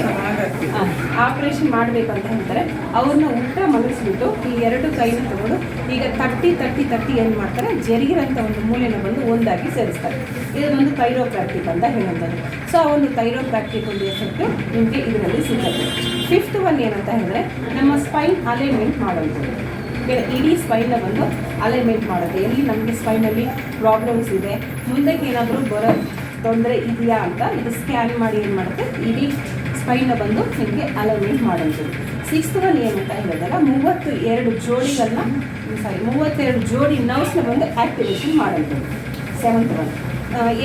ಆಪ್ರೇಷನ್ ಮಾಡಬೇಕು ಅಂತ ಹೇಳ್ತಾರೆ. ಅವ್ರನ್ನ ಊಟ ಮಲಗಿಸ್ಬಿಟ್ಟು ಈ ಎರಡು ಕೈನ ತಗೊಂಡು ಈಗ ತಟ್ಟಿ ಏನು ಮಾಡ್ತಾರೆ, ಜರಿಗಿರೋಂಥ ಒಂದು ಮೂಲೆನ ಬಂದು ಒಂದಾಗಿ ಸೇರಿಸ್ತಾರೆ. ಇದು ಒಂದು ಥೈರೋಪ್ರಾಕ್ಟಿಕ್ ಅಂತ ಹೇಳೋದು. ಸೊ ಆ ಒಂದು ಥೈರೋಪ್ರಾಕ್ಟಿಕ್ ಒಂದು ಎಫೆಕ್ಟು ನಿಮಗೆ ಇದರಲ್ಲಿ ಸಿಗುತ್ತೆ. ಫಿಫ್ತ್ ಒನ್ ಏನಂತ ಹೇಳಿದ್ರೆ, ನಮ್ಮ ಸ್ಪೈನ್ ಅಲೈನ್ಮೆಂಟ್ ಮಾಡೋದು. ಇಡೀ ಸ್ಪೈನ್ನ ಬಂದು ಅಲೈನ್ಮೆಂಟ್ ಮಾಡೋದು. ಎಲ್ಲಿ ನಮಗೆ ಸ್ಪೈನಲ್ಲಿ ಪ್ರಾಬ್ಲಮ್ಸ್ ಇದೆ, ಮುಂದಕ್ಕೆ ಏನಾದರೂ ಬರೋ ತೊಂದರೆ ಇದೆಯಾ ಅಂತ ಇದು ಸ್ಕ್ಯಾನ್ ಮಾಡಿ ಏನು ಮಾಡುತ್ತೆ, ಇಡೀ ಸ್ಪೈನ್ನ ಬಂದು ನಿಮಗೆ ಅಲೈನ್ಮೆಂಟ್ ಮಾಡೋದು. ಸಿಕ್ಸ್ತ್ ಒನ್ ಏನಂತ ಹೇಳಿದಾಗ 32 ಜೋಡಿ ನರ್ವ್ಸ್ನ ಬಂದು ಆ್ಯಕ್ಟಿವೇಷನ್ ಮಾಡೋದು. Seventh one.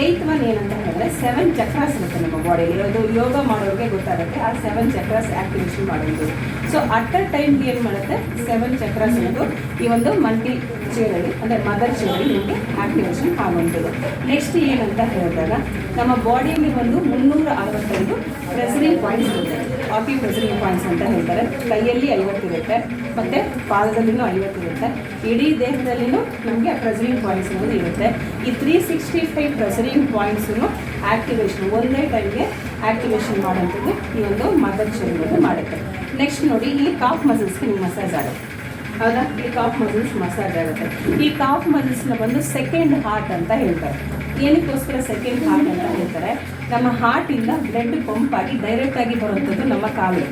ಏಯ್ತ್ ಒನ್ ಏನಂತ ಹೇಳಿದ್ರೆ 7 ಚಕ್ರಾಸ್ ಇರುತ್ತೆ ನಮ್ಮ ಬಾಡಿಯಲ್ಲಿ. ಅದು ಯೋಗ ಮಾಡೋರಿಗೆ ಗೊತ್ತಾಗುತ್ತೆ. ಆ 7 ಚಕ್ರಾಸ್ ಆ್ಯಕ್ಟಿವೇಷನ್ ಮಾಡೋದು. ಸೊ ಅಟ್ ಅ ಟೈಮ್ಗೆ ಏನು ಮಾಡುತ್ತೆ, 7 ಚಕ್ರಾಸ್ ಅನ್ನೋದು ಈ ಒಂದು ಮಲ್ಟಿ ಚೇರಲ್ಲಿ ಅಂದರೆ ಮದರ್ ಚೇರಲ್ಲಿ ನಿಮಗೆ ಆ್ಯಕ್ಟಿವೇಷನ್ ಆಗುವಂಥದ್ದು. ನೆಕ್ಸ್ಟ್ ಏನಂತ ಹೇಳಿದಾಗ ನಮ್ಮ ಬಾಡಿಯಲ್ಲಿ ಒಂದು 365 ಪ್ರೆಸರಿಂಗ್ ಪಾಯಿಂಟ್ಸ್ ಇರುತ್ತೆ. ಆಕ್ಯೂ ಪ್ರೆಸರಿಂಗ್ ಪಾಯಿಂಟ್ಸ್ ಅಂತ ಹೇಳ್ತಾರೆ. ಕೈಯಲ್ಲಿ 50 ಇರುತ್ತೆ, ಮತ್ತು ಪಾದದಲ್ಲಿನೂ 50 ಇರುತ್ತೆ. ಇಡೀ ದೇಹದಲ್ಲಿನೂ ನಮಗೆ ಆ ಪ್ರೆಸರಿಂಗ್ ಪಾಯಿಂಟ್ಸ್ ಅನ್ನೋದು ಇರುತ್ತೆ. ಈ 365 ಪ್ರೆಸರಿಂಗ್ ಪಾಯಿಂಟ್ಸನ್ನು ಆ್ಯಕ್ಟಿವೇಷನ್ ಒಂದೇ ಟೈಮ್ಗೆ ಆ್ಯಕ್ಟಿವೇಷನ್ ಮಾಡೋಂಥದ್ದು ಈ ಒಂದು ಮದರ್ ಚೇರ್ ಮಾಡುತ್ತೆ. ನೆಕ್ಸ್ಟ್ ನೋಡಿ, ಇಲ್ಲಿ ಕಾಫ್ ಮಸಲ್ಸ್ಗೆ ನಿಮ್ಗೆ ಮಸಾಜ್ ಆಗುತ್ತೆ. ಹೌದಾ, ಈ ಕಾಫ್ ಮಸಲ್ಸ್ ಮಸಾಜ್ ಆಗುತ್ತೆ. ಈ ಕಾಫ್ ಮಸಲ್ಸ್ನ ಬಂದು ಸೆಕೆಂಡ್ ಹಾರ್ಟ್ ಅಂತ ಹೇಳ್ತಾರೆ. ಏನಕ್ಕೋಸ್ಕರ ಸೆಕೆಂಡ್ ಹಾರ್ಟ್ ಅಂತ ಹೇಳ್ತಾರೆ, ನಮ್ಮ ಹಾರ್ಟಿಂದ ಬ್ಲಡ್ ಪಂಪ್ ಆಗಿ ಡೈರೆಕ್ಟಾಗಿ ಬರುವಂಥದ್ದು ನಮ್ಮ ಕಾಲು.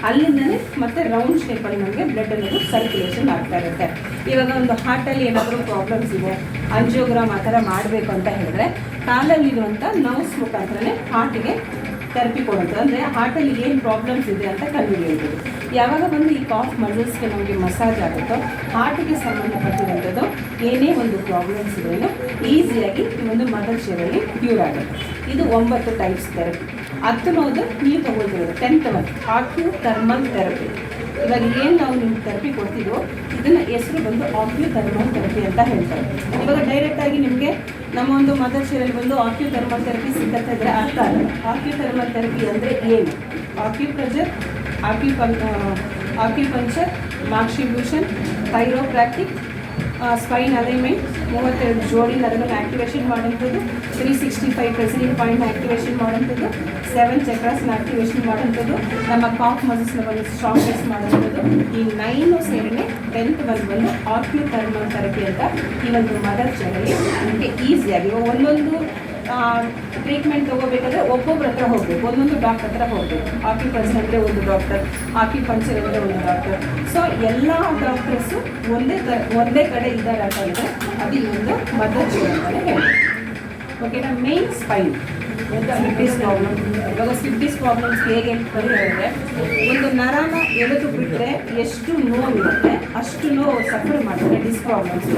ಅಲ್ಲಿಂದನೇ ಮತ್ತೆ ರೌಂಡ್ ಶೇಪಲ್ಲಿ ನಮಗೆ ಬ್ಲಡ್ ಅನ್ನೋದು ಸರ್ಕ್ಯುಲೇಷನ್ ಆಗ್ತಾ ಇರುತ್ತೆ. ಇವಾಗ ಒಂದು ಹಾರ್ಟಲ್ಲಿ ಏನಾದರೂ ಪ್ರಾಬ್ಲಮ್ಸ್ ಇದೆ, ಅಂಜಿಯೋಗ್ರಾಮ್ ಆ ಥರ ಮಾಡಬೇಕು ಅಂತ ಹೇಳಿದ್ರೆ ಕಾಲಲ್ಲಿರುವಂಥ ನರ್ವ್ಸ್ ಮುಖಾಂತರನೇ ಹಾರ್ಟಿಗೆ ಥೆರಪಿ ಕೊಡುತ್ತೆ. ಅಂದರೆ ಹಾರ್ಟಲ್ಲಿ ಏನು ಪ್ರಾಬ್ಲಮ್ಸ್ ಇದೆ ಅಂತ ಕಂಡುಹಿಡಿಯುವುದು. ಯಾವಾಗ ಬಂದು ಈ ಕಾಫ್ ಮಸಲ್ಸ್ಗೆ ನಮಗೆ ಮಸಾಜ್ ಆಗುತ್ತೋ, ಹಾರ್ಟಿಗೆ ಸಂಬಂಧಪಟ್ಟಿರುವಂಥದ್ದು ಏನೇ ಒಂದು ಪ್ರಾಬ್ಲಮ್ಸ್ ಇದೆಯೋ ಈಸಿಯಾಗಿ ಈ ಒಂದು ಮದರ್ ಚೇರಲ್ಲಿ ಕ್ಯೂರ್ ಆಗುತ್ತೆ. ಇದು 9 ಟೈಪ್ಸ್ ಥೆರಪಿ. 10 ನೀವು ತಗೊಳ್ತಿರೋದು 10th ಒನ್ ಆಕ್ಯೂ ಥರ್ಮಲ್ ಥೆರಪಿ. ಇವಾಗ ಏನು ನಾವು ನಿಮ್ಗೆ ಥೆರಪಿ ಕೊಡ್ತಿದ್ವೋ ಇದನ್ನು ಹೆಸರು ಬಂದು ಆಕ್ಯೂ ಥರ್ಮಲ್ ಥೆರಪಿ ಅಂತ ಹೇಳ್ತಾರೆ. ಇವಾಗ ಡೈರೆಕ್ಟಾಗಿ ನಿಮಗೆ ನಮ್ಮ ಒಂದು ಮದರ್ ಚೇರಲ್ಲಿ ಬಂದು ಆಕ್ಯೂ ಥರ್ಮಲ್ ಥೆರಪಿ ಸಿಕ್ಕತ್ತೆ ಇದ್ದರೆ ಅರ್ಥ ಆಗಲ್ಲ. ಆಕ್ಯೂ ಥರ್ಮಲ್ ಥೆರಪಿ ಅಂದರೆ ಏನು? ಆಕ್ಯುಪ್ರೆಷರ್, ಆಕ್ಯುಪಂಕ್ಚರ್, ಮಾರ್ಕ್ಸಿಬ್ಯೂಷನ್, ಥೈರೋಪ್ರಾಕ್ಟಿಕ್, ಸ್ಪೈನ್ ಅಲೈನ್ಮೆಂಟ್, 32 ಜೋಡಿ ನರಗಳನ್ನು ಆ್ಯಕ್ಟಿವೇಷನ್ ಮಾಡೋಂಥದ್ದು, 365 ಪ್ರೆಸರಿಂಗ್ ಪಾಯಿಂಟ್ ಆ್ಯಕ್ಟಿವೇಷನ್ ಮಾಡೋಂಥದ್ದು, 7 ಚಕ್ರಾಸ್ನ ಆ್ಯಕ್ಟಿವೇಷನ್ ಮಾಡೋಂಥದ್ದು, ನಮ್ಮ ಕಾಫ್ ಮಸಲ್ಸ್ನ ಬಂದು ಸ್ಟ್ರಾಂಗ್ನೆಸ್ ಮಾಡೋಂಥದ್ದು. ಈ 9 ಸೇರಿನೇ 10th ಒನ್ ಬಂದು ಆಕ್ಯೂ ಥರ್ಮಲ್ ಥೆರಪಿ ಅಂತ ಈ ಒಂದು ಮದರ್ ಚೇರಲ್ಲಿ ನಮಗೆ ಈಸಿಯಾಗಿ ಒಂದೊಂದು ಟ್ರೀಟ್ಮೆಂಟ್ ತೊಗೋಬೇಕಾದ್ರೆ ಒಬ್ಬೊಬ್ಬರ ಹತ್ರ ಹೋಗಬೇಕು, ಒಂದೊಂದು ಡಾಕ್ಟರ್ ಹತ್ರ ಹೋಗಬೇಕು. ಆಕ್ಯುಪಂಕ್ಚರ್ ಅಂದರೆ ಒಂದು ಡಾಕ್ಟರ್, ಆಕ್ಯುಪಂಕ್ಚರ್ ಅಂದರೆ ಒಂದು ಡಾಕ್ಟರ್. ಸೊ ಎಲ್ಲ ಡಾಕ್ಟರ್ಸು ಒಂದೇ ಕಡೆ ಇದ್ದಾರೆ ಅಂತ ಹೇಳಿದ್ರೆ ಅದು ಈ ಒಂದು ಮದರ್ ಚೇರ್ ಅಂತಲೇ ಹೇಳ್ಬೋದು. ಓಕೆನಾ. Main spine slip disc problem. ಇವಾಗ ಸ್ಲಿಪ್ ಡಿಸ್ಕ್ ಪ್ರಾಬ್ಲಮ್ಸ್ ಹೇಗೆ ಹೇಳಿದ್ರೆ, ಒಂದು ನರನ ಎಳೆದು ಬಿಟ್ಟರೆ ಎಷ್ಟು ನೋವಿರುತ್ತೆ ಅಷ್ಟು ನೋವು ಸಫರ್ ಮಾಡ್ತಾರೆ ಡಿಸ್ಕ್ ಪ್ರಾಬ್ಲಮ್ಸ್.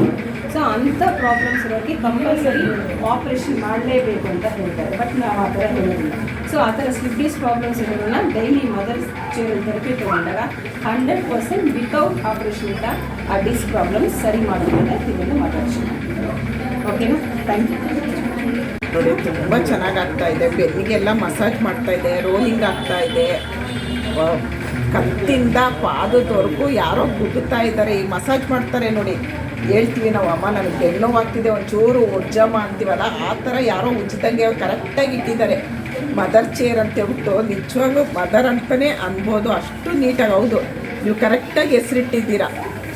ಸೊ ಅಂಥ ಪ್ರಾಬ್ಲಮ್ಸ್ ಇರೋಕ್ಕೆ ಕಂಪಲ್ಸರಿ ಆಪ್ರೇಷನ್ ಮಾಡಲೇಬೇಕು ಅಂತ ಹೇಳ್ತಾರೆ. ಬಟ್ ನಾವು ಆ ಥರ ಹೇಳೋದಿಲ್ಲ. ಸೊ ಆ ಥರ ಸ್ಲಿಪ್ ಡಿಸ್ಕ್ ಪ್ರಾಬ್ಲಮ್ಸ್ ಇರೋದನ್ನ ಡೈಲಿ ಮದರ್ ಚೇರ್ ಥೆರಪಿ ತೊಗೊಂಡಾಗ 100% ವಿತೌಟ್ ಆಪ್ರೇಷನ್ ಇಂದ ಆ ಡಿಸ್ಕ್ ಪ್ರಾಬ್ಲಮ್ಸ್ ಸರಿ ಮಾಡೋದಕ್ಕೆ ಇದನ್ನು ಮಾತಾಡ್ತೀನಿ. ಓಕೆನಾ. Thank you. ನೋಡಿ, ತುಂಬ ಚೆನ್ನಾಗಿ ಆಗ್ತಾ ಇದೆ. ಬೆನ್ನಿಗೆಲ್ಲ ಮಸಾಜ್ ಮಾಡ್ತಾ ಇದೆ, ರೋಲಿಂಗ್ ಆಗ್ತಾ ಇದೆ. ಕತ್ತಿಂದ ಪಾದದವರೆಗೂ ಯಾರೋ ಕುದುತ್ತಾ ಇದ್ದಾರೆ. ಈ ಮಸಾಜ್ ಮಾಡ್ತಾರೆ ನೋಡಿ, ಹೇಳ್ತೀವಿ ನಾವು, ಅಮ್ಮ ನನಗೆ ಬೆನ್ನು ನೋವಾಗ್ತಿದೆ ಒಂಚೂರು ಒಜ್ಜಮ್ಮ ಅಂತೀವಲ್ಲ, ಆ ಥರ ಯಾರೋ ಉಚಿತಂಗೆ ಕರೆಕ್ಟಾಗಿ ಇಟ್ಟಿದ್ದಾರೆ. ಮದರ್ ಚೇರ್ ಅಂತ ಹೇಳ್ಬಿಟ್ಟು ನಿಜವಾಗ್ಲೂ ಮದರ್ ಅಂತಲೇ ಅನ್ಬೋದು, ಅಷ್ಟು ನೀಟಾಗಿ. ಹೌದು, ನೀವು ಕರೆಕ್ಟಾಗಿ ಹೆಸರಿಟ್ಟಿದ್ದೀರಾ.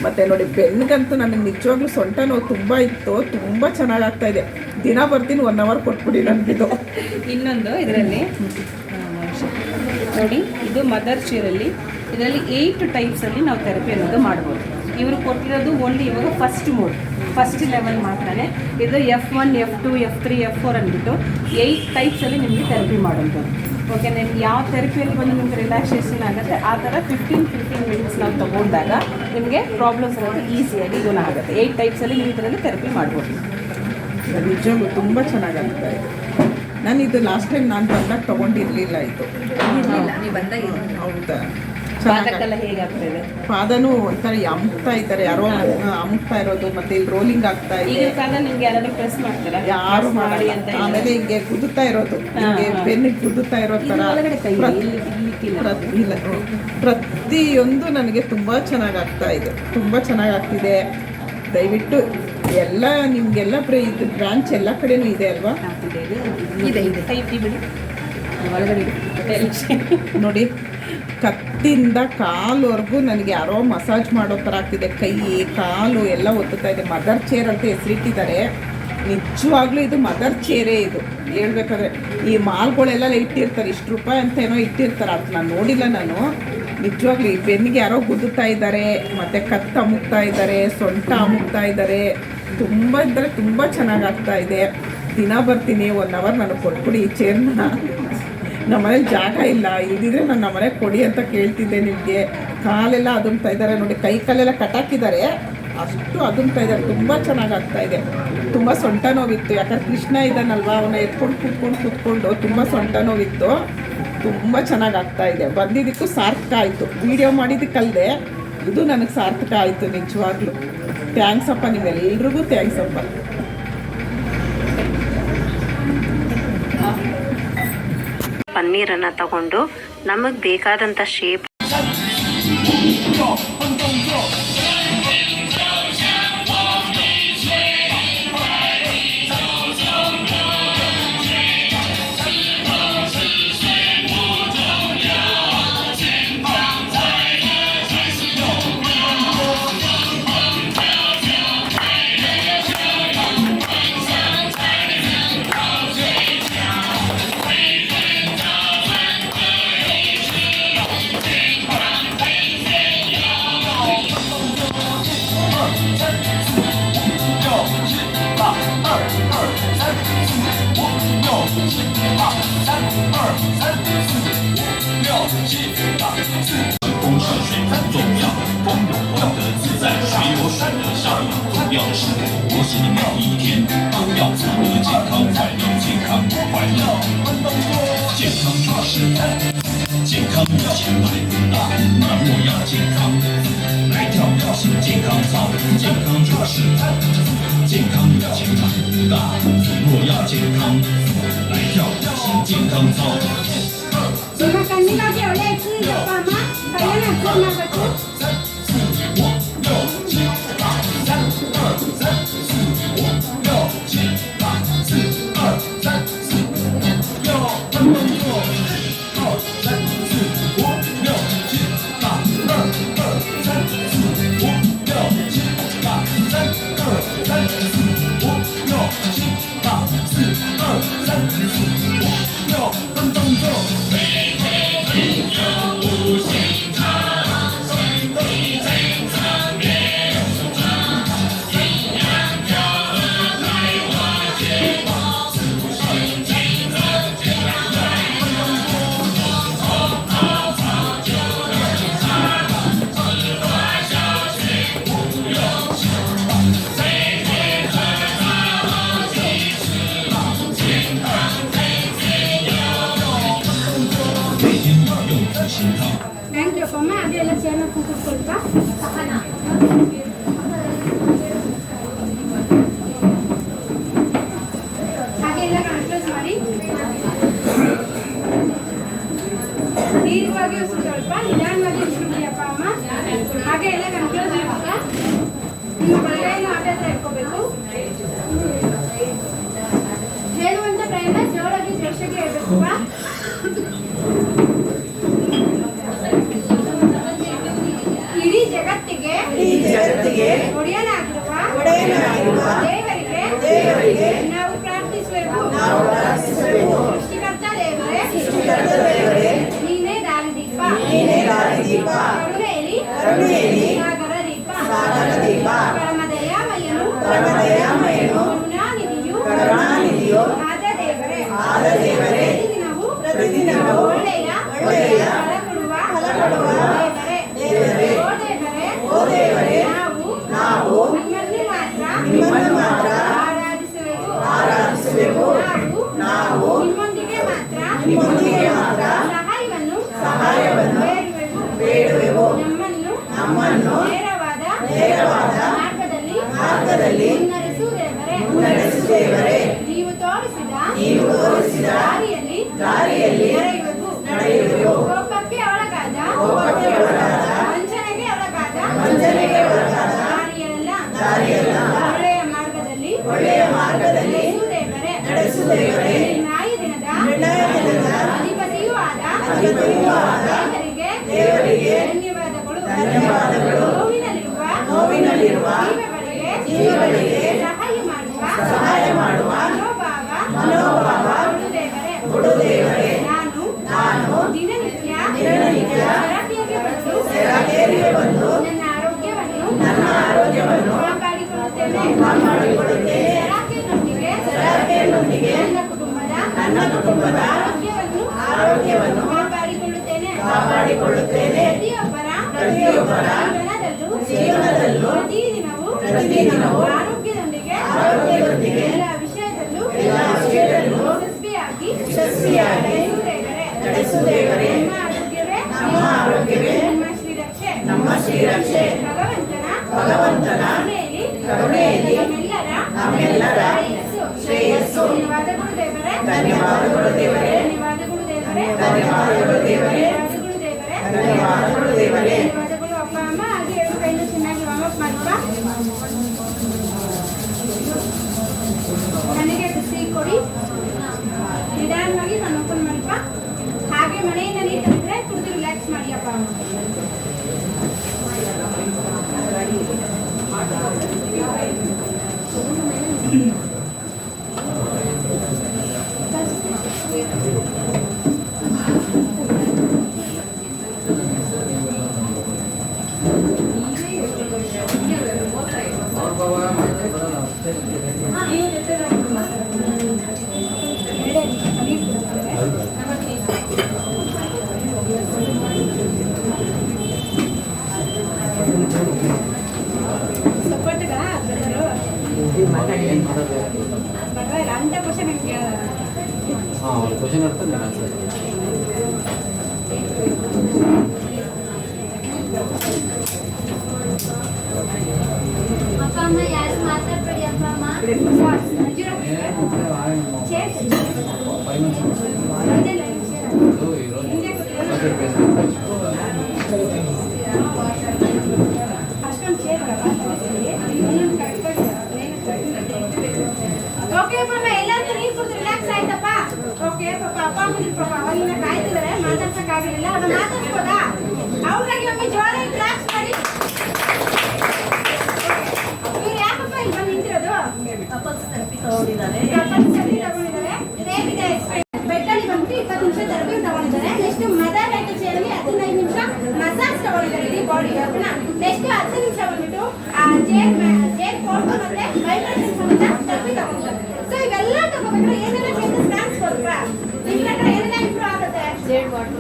ಮತ್ತು ನೋಡಿ, ಬೆನ್ನಿಗಂತೂ ನನಗೆ ನಿಜವಾಗ್ಲೂ ಸೊಂಟ ನೋವು ತುಂಬ ಇತ್ತು, ತುಂಬ ಚೆನ್ನಾಗಾಗ್ತಾಯಿದೆ. ದಿನ ಬರ್ತೀನಿ, 1 ಅವರ್ ಕೊಟ್ಬಿಡಿ ನನಗಿದು. ಇನ್ನೊಂದು ಇದರಲ್ಲಿ ನೋಡಿ, ಇದು ಮದರ್ ಚೇರಲ್ಲಿ ಇದರಲ್ಲಿ 8 ಟೈಪ್ಸಲ್ಲಿ ನಾವು ಥೆರಪಿ ಅನ್ನೋದು ಮಾಡ್ಬೋದು. ಇವರು ಕೊಟ್ಟಿರೋದು ಓನ್ಲಿ ಇವಾಗ ಫಸ್ಟ್ ಲೆವೆಲ್ ಮಾತ್ರನೇ. ಇದು F1, F2, F3, F4 ಅಂದ್ಬಿಟ್ಟು 8 ಟೈಪ್ಸಲ್ಲಿ ನಿಮಗೆ ಥೆರಪಿ ಮಾಡೋಂಥದ್ದು. ಓಕೆ, ನಿಮ್ಗೆ ಯಾವ ಥೆರಪಿಯಲ್ಲಿ ಬಂದು ನಿಮ್ಗೆ ರಿಲ್ಯಾಕ್ಸೇಷನ್ ಆಗುತ್ತೆ ಆ ಥರ 15 ಮಿನಿಟ್ಸ್ ನಾವು ತೊಗೊಂಡಾಗ ನಿಮಗೆ ಪ್ರಾಬ್ಲಮ್ಸ್ ಅನ್ನೋದು ಈಸಿಯಾಗಿ ಗುಣ ಆಗುತ್ತೆ. 8 ಟೈಪ್ಸಲ್ಲಿ ನೀವು ಇದರಲ್ಲಿ ಥೆರಪಿ ಮಾಡ್ಬೋದು. ನಿಜವಾಗ್ಲೂ ತುಂಬ ಚೆನ್ನಾಗಾಗ್ತಾ ಇದೆ. ನಾನು ಇದು ಲಾಸ್ಟ್ ಟೈಮ್ ನಾನು ಬಂದಾಗ ತೊಗೊಂಡಿರಲಿಲ್ಲ ಇದು. ನೀವು ಬಂದಾಗ ಹೌದಾ? ಪಾದಕ್ಕೆಲ್ಲ ಹೇಗಾಗ್ತದೆ? ಪಾದನೂ ಒಂಥರ ಅಮುಕ್ತಾ ಇದ್ದಾರೆ, ಯಾರೋ ಅಮುಕ್ತಾ ಇರೋದು, ಮತ್ತೆ ಇಲ್ಲಿ ರೋಲಿಂಗ್ ಆಗ್ತಾ ಇದೆ. ಈಗ ಕಾಲ ನಿಮ್ಗೆ ಯಾರಾದ್ರೂ ಪ್ರೆಸ್ ಮಾಡ್ತಾರಾ? ಯಾರು ಮಾಡಿ ಅಂತ ಆಮೇಲೆ ಹಿಂಗೆ ಕುದುತ್ತಾ ಇರೋದು, ಹಿಂಗೆ ಬೆನ್ನಿಗೆ ಕುದುತ್ತಾ ಇರೋ ಥರ ಇಲ್ಲ, ಪ್ರತಿಯೊಂದು ನನಗೆ ತುಂಬ ಚೆನ್ನಾಗಿ ಆಗ್ತಾ ಇದೆ, ತುಂಬ ಚೆನ್ನಾಗಿ ಆಗ್ತಿದೆ. ದಯವಿಟ್ಟು ಎಲ್ಲ ನಿಮಗೆಲ್ಲ ಇದು ಬ್ರಾಂಚ್ ಎಲ್ಲ ಕಡೆನೂ ಇದೆ ಅಲ್ವಾ? ಇದೆ ಇದೆ, ಕೈ ಬಿಡಿ ಒಳಗಡೆ ನೋಡಿ, ಕತ್ತಿಂದ ಕಾಲ್ವರೆಗೂ ನನಗೆ ಯಾರೋ ಮಸಾಜ್ ಮಾಡೋ ಥರ ಆಗ್ತಿದೆ. ಕೈ ಕಾಲು ಎಲ್ಲ ಒತ್ತುತ್ತಾ ಇದೆ. ಮದರ್ ಚೇರ್ ಅಂತ ಹೆಸರಿಟ್ಟಿದ್ದಾರೆ. ನಿಜವಾಗ್ಲೂ ಇದು ಮದರ್ ಚೇರೇ. ಇದು ಹೇಳ್ಬೇಕಾದ್ರೆ ಈ ಮಾಲ್ಗಳೆಲ್ಲ ಇಟ್ಟಿರ್ತಾರೆ, ಇಷ್ಟು ರೂಪಾಯಿ ಅಂತ ಏನೋ ಇಟ್ಟಿರ್ತಾರೆ, ಅದು ನಾನು ನೋಡಿಲ್ಲ. ನಾನು ನಿಜವಾಗ್ಲೂ ಈ ಬೆನ್ನಿಗೆ ಯಾರೋ ಗುದ್ದುತ್ತಾ ಇದ್ದಾರೆ, ಮತ್ತು ಕತ್ತು ಅಮುಕ್ತಾ ಇದ್ದಾರೆ, ಸೊಂಟ ಅಮುಕ್ತಾ ಇದ್ದಾರೆ. ತುಂಬ ಇದ್ದರೆ ತುಂಬ ಚೆನ್ನಾಗಿ ಆಗ್ತಾ ಇದೆ. ದಿನ ಬರ್ತೀನಿ, 1 ಅವರ್ ನನಗೆ ಕೊಟ್ಬಿಡಿ ಈ ಚೇರ್ನ. ನಮ್ಮನೇಲಿ ಜಾಗ ಇಲ್ಲ, ಇಲ್ದಿದ್ರೆ ನಾನು ನಮ್ಮನೆಗೆ ಕೊಡಿ ಅಂತ ಕೇಳ್ತಿದ್ದೆ ನಿಮಗೆ. ಕಾಲೆಲ್ಲ ಅದುಮ್ತಾ ಇದ್ದಾರೆ ನೋಡಿ, ಕೈ ಕಾಲೆಲ್ಲ ಕಟಾಕಿದ್ದಾರೆ, ಅಷ್ಟು ಅದುಮ್ತಾ ಇದ್ದಾರೆ. ತುಂಬ ಚೆನ್ನಾಗಿ ಆಗ್ತಾ ಇದೆ. ತುಂಬ ಸೊಂಟ ನೋವಿತ್ತು, ಯಾಕಂದ್ರೆ ಕೃಷ್ಣ ಇದ್ದಾನಲ್ವ, ಅವನ್ನ ಎತ್ಕೊಂಡು ಕೂತ್ಕೊಂಡು ತುಂಬ ಸೊಂಟ ನೋವಿತ್ತು. ತುಂಬ ಚೆನ್ನಾಗಿ ಆಗ್ತಾ ಇದೆ. ಬಂದಿದ್ದಕ್ಕೂ ಸಾರ್ಥಕ ಆಯಿತು. ವಿಡಿಯೋ ಮಾಡಿದ್ದಕ್ಕಲ್ಲದೆ ಇದು ನನಗೆ ಸಾರ್ಥಕ ಆಯಿತು ನಿಜವಾಗ್ಲೂ. ಥ್ಯಾಂಕ್ಸ್ ಅಪ್ಪ, ನೀವೆಲ್ರಿಗೂ ಥ್ಯಾಂಕ್ಸ್ ಅಪ್ಪ. ಪನ್ನೀರನ್ನು ತಗೊಂಡು ನಮಗೆ ಬೇಕಾದಂಥ ಶೇಪ್ ಇಡೀ ಜಗತ್ತಿಗೆ ಒಡೆಯನಾಗಿರುವ ದೇವರಿಗೆ ನಾವು ಪ್ರಾರ್ಥಿಸಬೇಕು. ಸೃಷ್ಟಿಕರ್ತ ದೇವರೇ, ನೀನೇ ದಾರಿದೀಪ, ಕರುಣೆಯಲ್ಲಿ ಸಾಗರ ದೀಪ, ಪರಮ ದಯಾಮಯನು ಕರುಣಾನಿಧಿಯು ಆದ ದೇವರೇ, ಪ್ರತಿದಿನವೂ ಒಳ್ಳೆಯ ಫಲ ಕೊಡುವ ದೇವರೇ, ಓ ದೇವರೇ, ನಾವು ನಿಮ್ಮನ್ನು ಮಾತ್ರ ಆರಾಧಿಸಬೇಕು. ನಾವು ನಿಮ್ಮೊಂದಿಗೆ ಮಾತ್ರ ಸಹಾಯವನ್ನು ಬೇಡುವೆವು. ಎಲ್ಲ ವಿಷಯದಲ್ಲೂ ಯಶಸ್ವಿಯಾಗಿ ನಡೆಸುವುದೇವರೇ. ನಮ್ಮ ಆರೋಗ್ಯವೇ ನಮ್ಮ ಶ್ರೀರಕ್ಷೆ. ಭಗವಂತನ ಕರುಣೆಯಲ್ಲಿ ನಮ್ಮೆಲ್ಲರ ಶ್ರೇಯಸ್ಸು. ಧನ್ಯವಾದಗಳು ದೇವರೇ. ಅಪ್ಪ ಅಮ್ಮ ಹಾಗೆ 2 ಕೈಯನ್ನು ಚೆನ್ನಾಗಿ ವಾಮಪ್ ಮಾಡಪ್ಪ. ನನಗೆ ಬಿಸಿ ಕೊಡಿ. ನಿಧಾನವಾಗಿ ನಾನು ಓಪನ್ ಮಾಡಪ್ಪ. ಹಾಗೆ ಮನೆಯಿಂದ ನೀರು ತಂದ್ರೆ ಕುಡಿದು ರಿಲ್ಯಾಕ್ಸ್ ಮಾಡಿ ಅಪ್ಪ ಅಮ್ಮ. ಸಪೋರ್ಟ್ಗ ಪರವಾಗಿಲ್ಲ ಅಂತ ಕ್ವಶನ್ ನಿಮ್ಗೆ ಕ್ವಶನ್ ಅರ್ಥ ಅಪ್ಪ ಅಮ್ಮ ಯಾರು ಮಾತಾಡ್ಬೇಡಿ. ಅಪ್ಪ ಅಮ್ಮ ಅಷ್ಟೊಂದು ಚೇರ್ ಓಕೆ ಪಾಪ ಎಲ್ಲರೂ ನೀರು ಕುಡಿದು ರಿಲ್ಯಾಕ್ಸ್ ಆಯ್ತಪ್ಪ. ಓಕೆ ಪಾಪ ಅಪ್ಪ ಅಮ್ಮನ ಪಾಪ ಅವಾಗಿನ ಕಾಯ್ತಿದ್ದಾರೆ, ಮಾತಾಡ್ಸಕ್ಕಾಗಲಿಲ್ಲ. ಅವ್ರನ್ನ ಮಾತಾಡ್ಬೋದಾ? ಅವ್ರಾಗಿ ಒಮ್ಮೆ ಜೋರ ಕ್ಲಾಸ್ ಮಾಡಿ. ಇವ್ರು ಯಾಕಪ್ಪ ಇಲ್ಲಿ ಬಂದು ನಿಂತಿರೋದು? ಬೆಟ್ಟಲ್ಲಿ ಬಂದ್ಬಿಟ್ಟು 20 ನಿಮಿಷ ಥೆರಪಿ ತಗೊಂಡಿದ್ದಾರೆ. ನೆಕ್ಸ್ಟ್ ಮದರ್ ಹೆಡ್ ಚೇರಲ್ಲಿ 15 ನಿಮಿಷ ಮಸಾಜ್ ತಗೊಂಡಿದ್ದಾರೆ ಇಡೀ ಬಾಡಿ. ಓಕೆನಾ? ನೆಕ್ಸ್ಟ್ 10 ನಿಮಿಷ ಬಂದ್ಬಿಟ್ಟು ಜೇರ್ ಫೋಟೋ ಮತ್ತೆ ವೈಬ್ರೇಷನ್ ಸಮೇತ ಥೆರಪಿ ತಗೊಂಡಿದ್ದಾರೆ. ಸೊ ಇವೆಲ್ಲ ತಗೋಬೇಕಾದ್ರೆ ಏನೆಲ್ಲ ಚೇಂಜಸ್ ಕಾಣಿಸ್ಕೊಳ್ವಾ? ನಿಮ್ಮ ಹತ್ರ ಏನೆಲ್ಲ ಇಂಪ್ರೂವ್ ಆಗುತ್ತೆ? ಜೇರ್ ವಾಟರ್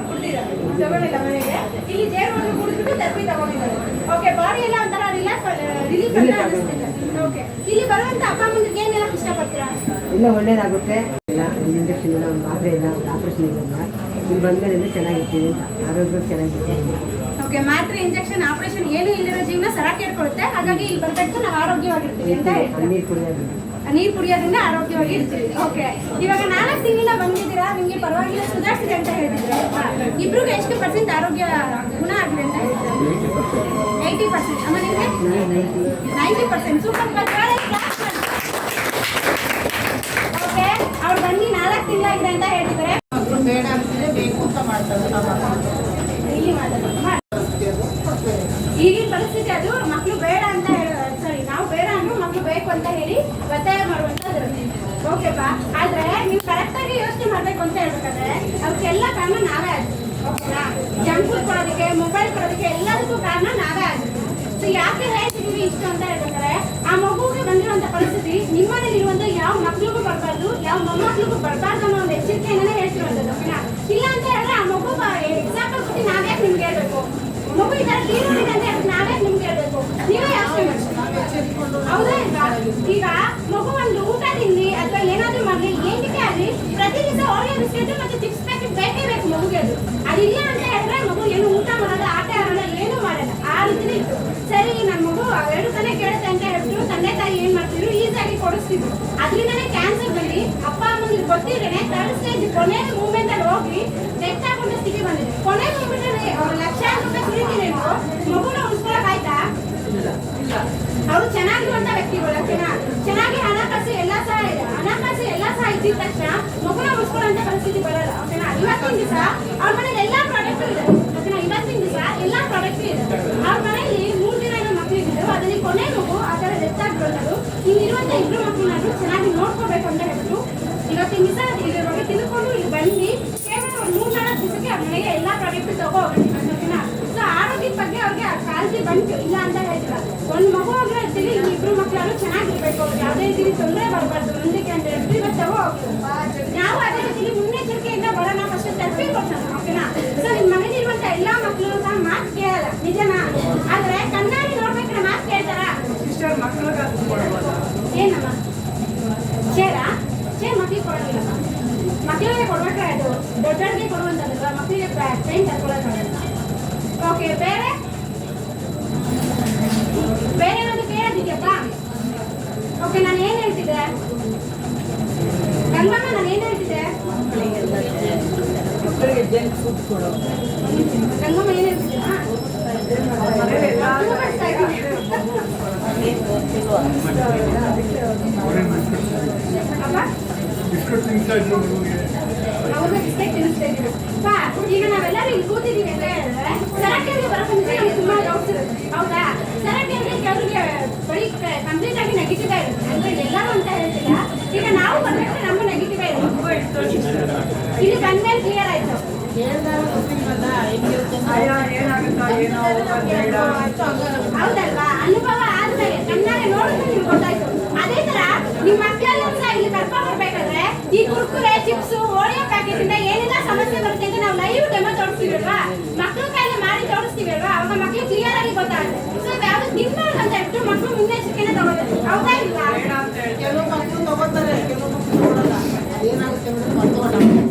ಕುಡಿದಿದ್ದಾರೆ, ತಗೊಂಡಿಲ್ಲ ಮನೆಗೆ. ಇಲ್ಲಿ ಜೇರ್ ವಾಟರ್ ಕುಡಿದ್ಬಿಟ್ಟು ಥೆರಪಿ ತಗೊಂಡಿದ್ದಾರೆ. ಓಕೆ, ಬಾಡಿ ಎಲ್ಲ ಒಂಥರ ರಿಲೀಫ್ ಅಂತ ಅನಿಸ್ತಿದೆ. ಓಕೆ, ಇಲ್ಲಿ ಬರುವಂತ ಅಪ್ಪ ಅಮ್ಮನಿಗೆ ಏನೆಲ್ಲ ಇಷ್ಟಪಡ್ತೀರಾ? ಎಲ್ಲ ಒಳ್ಳೇದಾಗುತ್ತೆ. ಇಲ್ಲ ಒಂದು ಇಂಜೆಕ್ಷನ್ ಇಲ್ಲ, ಒಂದು ಮಾತ್ರೆ ಇಲ್ಲ, ಒಂದು ಆಪರೇಷನ್ ಇಲ್ಲ. ಇಲ್ಲಿ ಬಂದ್ಮೇಲೆ ಚೆನ್ನಾಗಿರ್ತೀವಿ ಅಂತ, ಆರೋಗ್ಯ ಚೆನ್ನಾಗಿದೆ. ಓಕೆ, ಮಾತ್ರೆ ಇಂಜೆಕ್ಷನ್ ಆಪರೇಷನ್ ಏನೂ ಇಲ್ಲಿರೋ ಜೀವನ ಸರ ಕೇಳ್ಕೊಳುತ್ತೆ. ಹಾಗಾಗಿ ಇಲ್ಲಿ ಬಂದಷ್ಟು ನಾವು ಆರೋಗ್ಯವಾಗಿರ್ತೀವಿ ಅಂತ ನೀರು ಕುಡಿಯೋದು, ನೀರು ಕುಡಿಯೋದ್ರಿಂದ ಆರೋಗ್ಯವಾಗಿ ಇರ್ತೀವಿ. ಓಕೆ, ಇವಾಗ 4 ತಿಂಗಳಿಂದ ಬಂದಿದ್ದೀರಾ, ನಿಮಗೆ ಪರವಾಗಿಲ್ಲ ಸುಧಾರಿಸಿದೆ ಅಂತ ಹೇಳಿದ್ರೆ ಇಬ್ರಿಗೆ ಎಷ್ಟು % ಆರೋಗ್ಯ ಗುಣ ಆಗಿದೆ ಅಂತ ಹೇಳಿದ್ರೆ? 80%. ಅಮ್ಮ ನಿಮಗೆ 90%. ಸೂಪರ್. ಓಕೆ, ಅವ್ರು ಬಂದು 4 ತಿಂಗಳಾಗಿದೆ ಅಂತ ಹೇಳ್ತಿದ್ದಾರೆ. ಬೇಡ ಅಂತಿದ್ರೆ ಬೇಕು ಅಂತ ಮಾಡ್ತಾರೆ. ಇಲ್ಲಿ ಈಗಿನ ಪರಿಸ್ಥಿತಿ ಅದು. ಮಕ್ಕಳು ಬೇಡ ಅಂತ ಸಾರಿ, ನಾವು ಬೇಡ ಅಂದ್ರೂ ಮಕ್ಕಳು ಬೇಕು ಅಂತ ಹೇಳಿ ಒತ್ತಾಯ ಮಾಡುವಂಥದ್ದು. ಓಕೆಪಾ, ಆದ್ರೆ ನೀವು ಕರೆಕ್ಟಾಗಿ ಯೋಚನೆ ಮಾಡಬೇಕು ಅಂತ ಹೇಳ್ಬೇಕಾದ್ರೆ ಅವಕ್ಕೆಲ್ಲ ಕಾರಣ ನಾವೇ ಆಗುತ್ತೆ. ಓಕೆನಾ? ಜಂಕ್ ಫುಡ್ ಕೊಡೋದಕ್ಕೆ, ಮೊಬೈಲ್ ಕೊಡೋದಕ್ಕೆ ಎಲ್ಲದಕ್ಕೂ ಕಾರಣ ನಾವೇ ಆಗುತ್ತೆ. ಸೊ ಯಾಕೆ ಹೇಳ್ತೀವಿ ಇಷ್ಟು ಅಂತ ಹೇಳ್ಬೇಕಾದ್ರೆ ಆ ಮಗುಗೆ ಬಂದಿರುವಂಥ ಪರಿಸ್ಥಿತಿ ನಿಮ್ಮನೇಲಿರುವಂಥ ಯಾವ ಮಕ್ಳಿಗೂ ಬರಬಾರ್ದು, ಯಾವ ಮೊಮ್ಮಕ್ಳಿಗೂ ಬರಬಾರ್ದು ಅನ್ನೋ ಒಂದು ಎಚ್ಚರಿಕೆಯನ್ನೇ ಹೇಳ್ತಿರೋದು. ಓಕೆನಾ? ಇಲ್ಲ ಅಂತ ಹೇಳಿದ್ರೆ ಆ ಮಗು ಎಕ್ಸಾಂಪಲ್ ಕೊಟ್ಟು ನಾವ್ಯಾಕೆ ನಿಮ್ಗೆ ಹೇಳ್ಬೇಕು? ಮಗು ಈ ಥರ ತೀರೋಡಿದೆ ಅಂತ ಹೇಳಿದ್ರೆ ನಾವ್ಯಾಕೆ ನಿಮ್ಗೆ ಹೇಳ್ಬೇಕು? ನೀವೇ ಯೋಚನೆ ಮಾಡಿ. ಹೌದಾ? ಈಗ ಮಗು ಒಂದು ಊಟ ತಿನ್ನಿ ಅಥವಾ ಏನಾದ್ರೂ ಮಾಡಲಿ, ಏನಕ್ಕೆ ಆಗಲಿ, ಪ್ರತಿ ದಿವಸ ಓರಿಯೋ ಬಿಸ್ಕೆಟ್ ಮತ್ತೆ ಚಿಪ್ಸ್ ಪ್ಯಾಕೆಟ್ ಬೇಕೇ ಬೇಕು ಮಗುಗೆ. ಅದಿಲ್ಲ ಅಂತ ಹೇಳಿದ್ರೆ ಮಗು ಏನು ಊಟ ಮಾಡಲ್ಲ, ಆಟ ಆಡಲ್ಲ, ಏನು ಮಾಡಲ್ಲ. ಆ ರೀತಿನೇ ಇತ್ತು. ಸರಿ, ನನ್ನ ಮಗು 2 ತಾನೇ ಕೇಳುತ್ತೆ ಅಂತ ಹೇಳ್ಬಿಟ್ಟು ತಂದೆ ತಾಯಿ ಏನ್ ಮಾಡ್ತಿದ್ರು, ಈಸಿಯಾಗಿ ಕೊಡಿಸ್ತಿದ್ರು. ಅದರಿಂದನೇ ಕ್ಯಾನ್ಸರ್ ಬಂದು ಅಪ್ಪ ಅಮ್ಮನಿಗೆ ಗೊತ್ತಿದ್ದೇನೆ 3rd ಸ್ಟೇಜ್ ಕೊನೆ ಮೂವ್ಮೆಂಟ್ ಅಲ್ಲಿ ಹೋಗಿ ಡೆತ್ ಆಗುವಂತ ಸ್ಥಿತಿ ಬಂದಿದೆ. ಕೊನೆ ಮೂವ್ಮೆಂಟ್ ಅಲ್ಲಿ ಅವ್ರು ಲಕ್ಷಾಂತರ ರೂಪಾಯಿ ಸುರಿತೀನಿ ಮಗುನ ಉಳಿಸ್ಕೊಳಕ್ ಆಯ್ತಾ? ಅವರು ಚೆನ್ನಾಗಿರುವಂತ ವ್ಯಕ್ತಿಗಳು. ಓಕೆನಾ? ಚೆನ್ನಾಗಿ ಹಣಕಾಸು ಎಲ್ಲ ಸಹ ಇದ್ದಿದ ತಕ್ಷಣ ಮಗುನ ಉಳಿಸ್ಕೊಳ್ಳುವಂತ ಪರಿಸ್ಥಿತಿ ಬರಲ್ಲ. ಓಕೆನಾ? ಇವತ್ತಿನ ದಿವಸ ಅವ್ರ ಮನೇಲಿ ಎಲ್ಲಾ ಪ್ರಾಡಕ್ಟ್ ಇದೆ. ಓಕೆನಾ? ಇವತ್ತಿನ ದಿವಸ ಎಲ್ಲಾ ಪ್ರಾಡಕ್ಟ್ ಇದೆ. ಅವ್ರ ಮನೆಯಲ್ಲಿ 3 ಜನ ಮಕ್ಕಳಿದ್ರು, ಅದರಲ್ಲಿ ಕೊನೆ ಮಗು ಆ ಥರ ಡೆತ್ ಆಗಿರೋದು. ಇಲ್ಲಿರುವಂತ 2 ಮಕ್ಕಳನ್ನಾದ್ರೂ ಚೆನ್ನಾಗಿ ನೋಡ್ಕೋಬೇಕು ಅಂತ ಹೇಳ್ಬಿಟ್ಟು ಇವತ್ತಿನ ದಿವಸ ಇದ್ರ ಬಗ್ಗೆ ತಿಳ್ಕೊಂಡು ಇಲ್ಲಿ ಬಂದು ಕೇವಲ 3-4 ದಿವಸಕ್ಕೆ ಅವ್ರ ಮನೆಗೆ ಎಲ್ಲಾ ಪ್ರಾಡಕ್ಟ್ ತಗೋ. ಓಕೆನಾ? ಸೊ ಆರೋಗ್ಯದ ಬಗ್ಗೆ ಅವ್ರಿಗೆ ಕಾಳಜಿ ಬಂತು, ಇಲ್ಲ ಅಂತ ಹೇಳ್ತಿಲ್ಲ. ಒಂದು ಮಗು ಆಗಿರ್ತೀವಿ, 2 ಮಕ್ಕಳು ಚೆನ್ನಾಗಿರ್ಬೇಕು, ಯಾವುದೇ ರೀತಿ ತೊಂದರೆ ಬರಬಾರ್ದು ಮುಂದಕ್ಕೆ ಅಂತ ಹೇಳ್ಬಿಟ್ಟು ಇವತ್ತು ತಗೋ. ನಾವು ಅದೇ ರೀತಿ ಮುನ್ನೆಚ್ಚರಿಕೆಯಿಂದ ಬರೋಣ, ಫಸ್ಟ್ ಥೆರಪಿ ಕೊಡ್ಸೋಣ. ಓಕೆನಾ? ಸೊ ನಿಮ್ಮ ಮನೇಲಿರುವಂತ ಎಲ್ಲಾ ಮಕ್ಕಳು ಸಹ ಮಾತು ಕೇಳಲ್ಲ, ನಿಜನಾ? ಆದ್ರೆ ಕಣ್ಣಾಡಿ ನೋಡ್ಬೇಕಾದ್ರೆ ಮಾತು ಕೇಳ್ತಾರ? ಮಕ್ಕಳಿಗೆ ಓಕೆ, ನಾನು ಏನು ಹೇಳ್ತಿದ್ದೆ ಗಂಗಮ್ಮ, ನಾನು ಏನು ಹೇಳ್ತಿದ್ದೆ ಮಕ್ಕಳಿಗೆ ಜಂಕ್ ಫುಡ್ ಕೊಡು. ಗಂಗಮ್ಮ ಏನು ಹೇಳ್ತಿದ್ದೆ ಅವ್ರಿಗೆ ಬಿಸ್ಕೆಟ್ ತಿನ್ನಿಸ್ತಾ ಇದ್ದೀವಿ. ಈಗ ನಾವೆಲ್ಲರೂ ಇಲ್ಲಿ ಕೂತಿದ್ದೀವಿ ಅಂತ ಹೇಳಿದ್ರೆ ಸರಕಾರಿಗೆ ಬರೋದಂದ್ರೆ ನಮ್ಗೆ ತುಂಬಾ ಡೌಟ್ಸ್ ಇರುತ್ತೆ, ಹೌದಾ? ಸರಕಾರಿಗೆ ಕೆಲವರಿಗೆ ಬರೀ ಕಂಪ್ಲೀಟ್ ಆಗಿ ನೆಗೆಟಿವ್ ಇರುತ್ತೆ, ಅಂದ್ರೆ ಎಲ್ಲರೂ ಅಂತ ಹೇಳ್ತಿಲ್ಲ. ಈಗ ನಾವು ಬಂದ್ರೆ ನಮ್ಮ ನೆಗೆಟಿವ್ ಇರುತ್ತೆ. ಇಲ್ಲಿ ಬಂದ್ಮೇಲೆ ಕ್ಲಿಯರ್ ಆಯ್ತು. ಹೌದಲ್ವಾ? ಅನುಭವ ಆದ್ಮೇಲೆ ಕಣ್ಣಾರೆ ನೋಡಿದ್ರೆ ನಿಮ್ಗೆ ಗೊತ್ತಾಯ್ತು. ಅದೇ ತರ ನಿಮ್ಮ ಮಕ್ಕಳೆಲ್ಲ ಸಹ ಇಲ್ಲಿ ಕರ್ಕೊಂಡು ಬರ್ಬೇಕಾದ್ರೆ ಈ ಕುರ್ಕುರೆ, ಚಿಪ್ಸ್, ಓಡಿಯೋ ಪ್ಯಾಕೆಟ್ ಇಂದ ಏನೆಲ್ಲ ಸಮಸ್ಯೆ ಬರುತ್ತೆ ಅಂತ ನಾವು ಲೈವ್ ಡೆಮೋ ತೋರಿಸ್ತೀವಲ್ವಾ, ಮಕ್ಕಳ ಕೈಯಲ್ಲಿ ಮಾಡಿ ತೋರಿಸ್ತೀವಲ್ವಾ, ಅವಾಗ ಮಕ್ಳಿಗೆ ಕ್ಲಿಯರ್ ಆಗಿ ಗೊತ್ತಾಗುತ್ತೆ. ಸೊ ಯಾವ್ದು ತಿನ್ನೋದು ಅಂತ ಹೇಳ್ಬಿಟ್ಟು ಮಕ್ಕಳು ಮುನ್ನೆಚ್ಚರಿಕೆನ ತಗೋಬೇಕು, ಹೌದಾ ಇಲ್ವಾ? ಕೆಲವು ಮಕ್ಕಳು ತಗೋತಾರೆ, ಕೆಲವು ಮಕ್ಕಳು ಕೊಡಲ್ಲ. ಏನಾಗುತ್ತೆ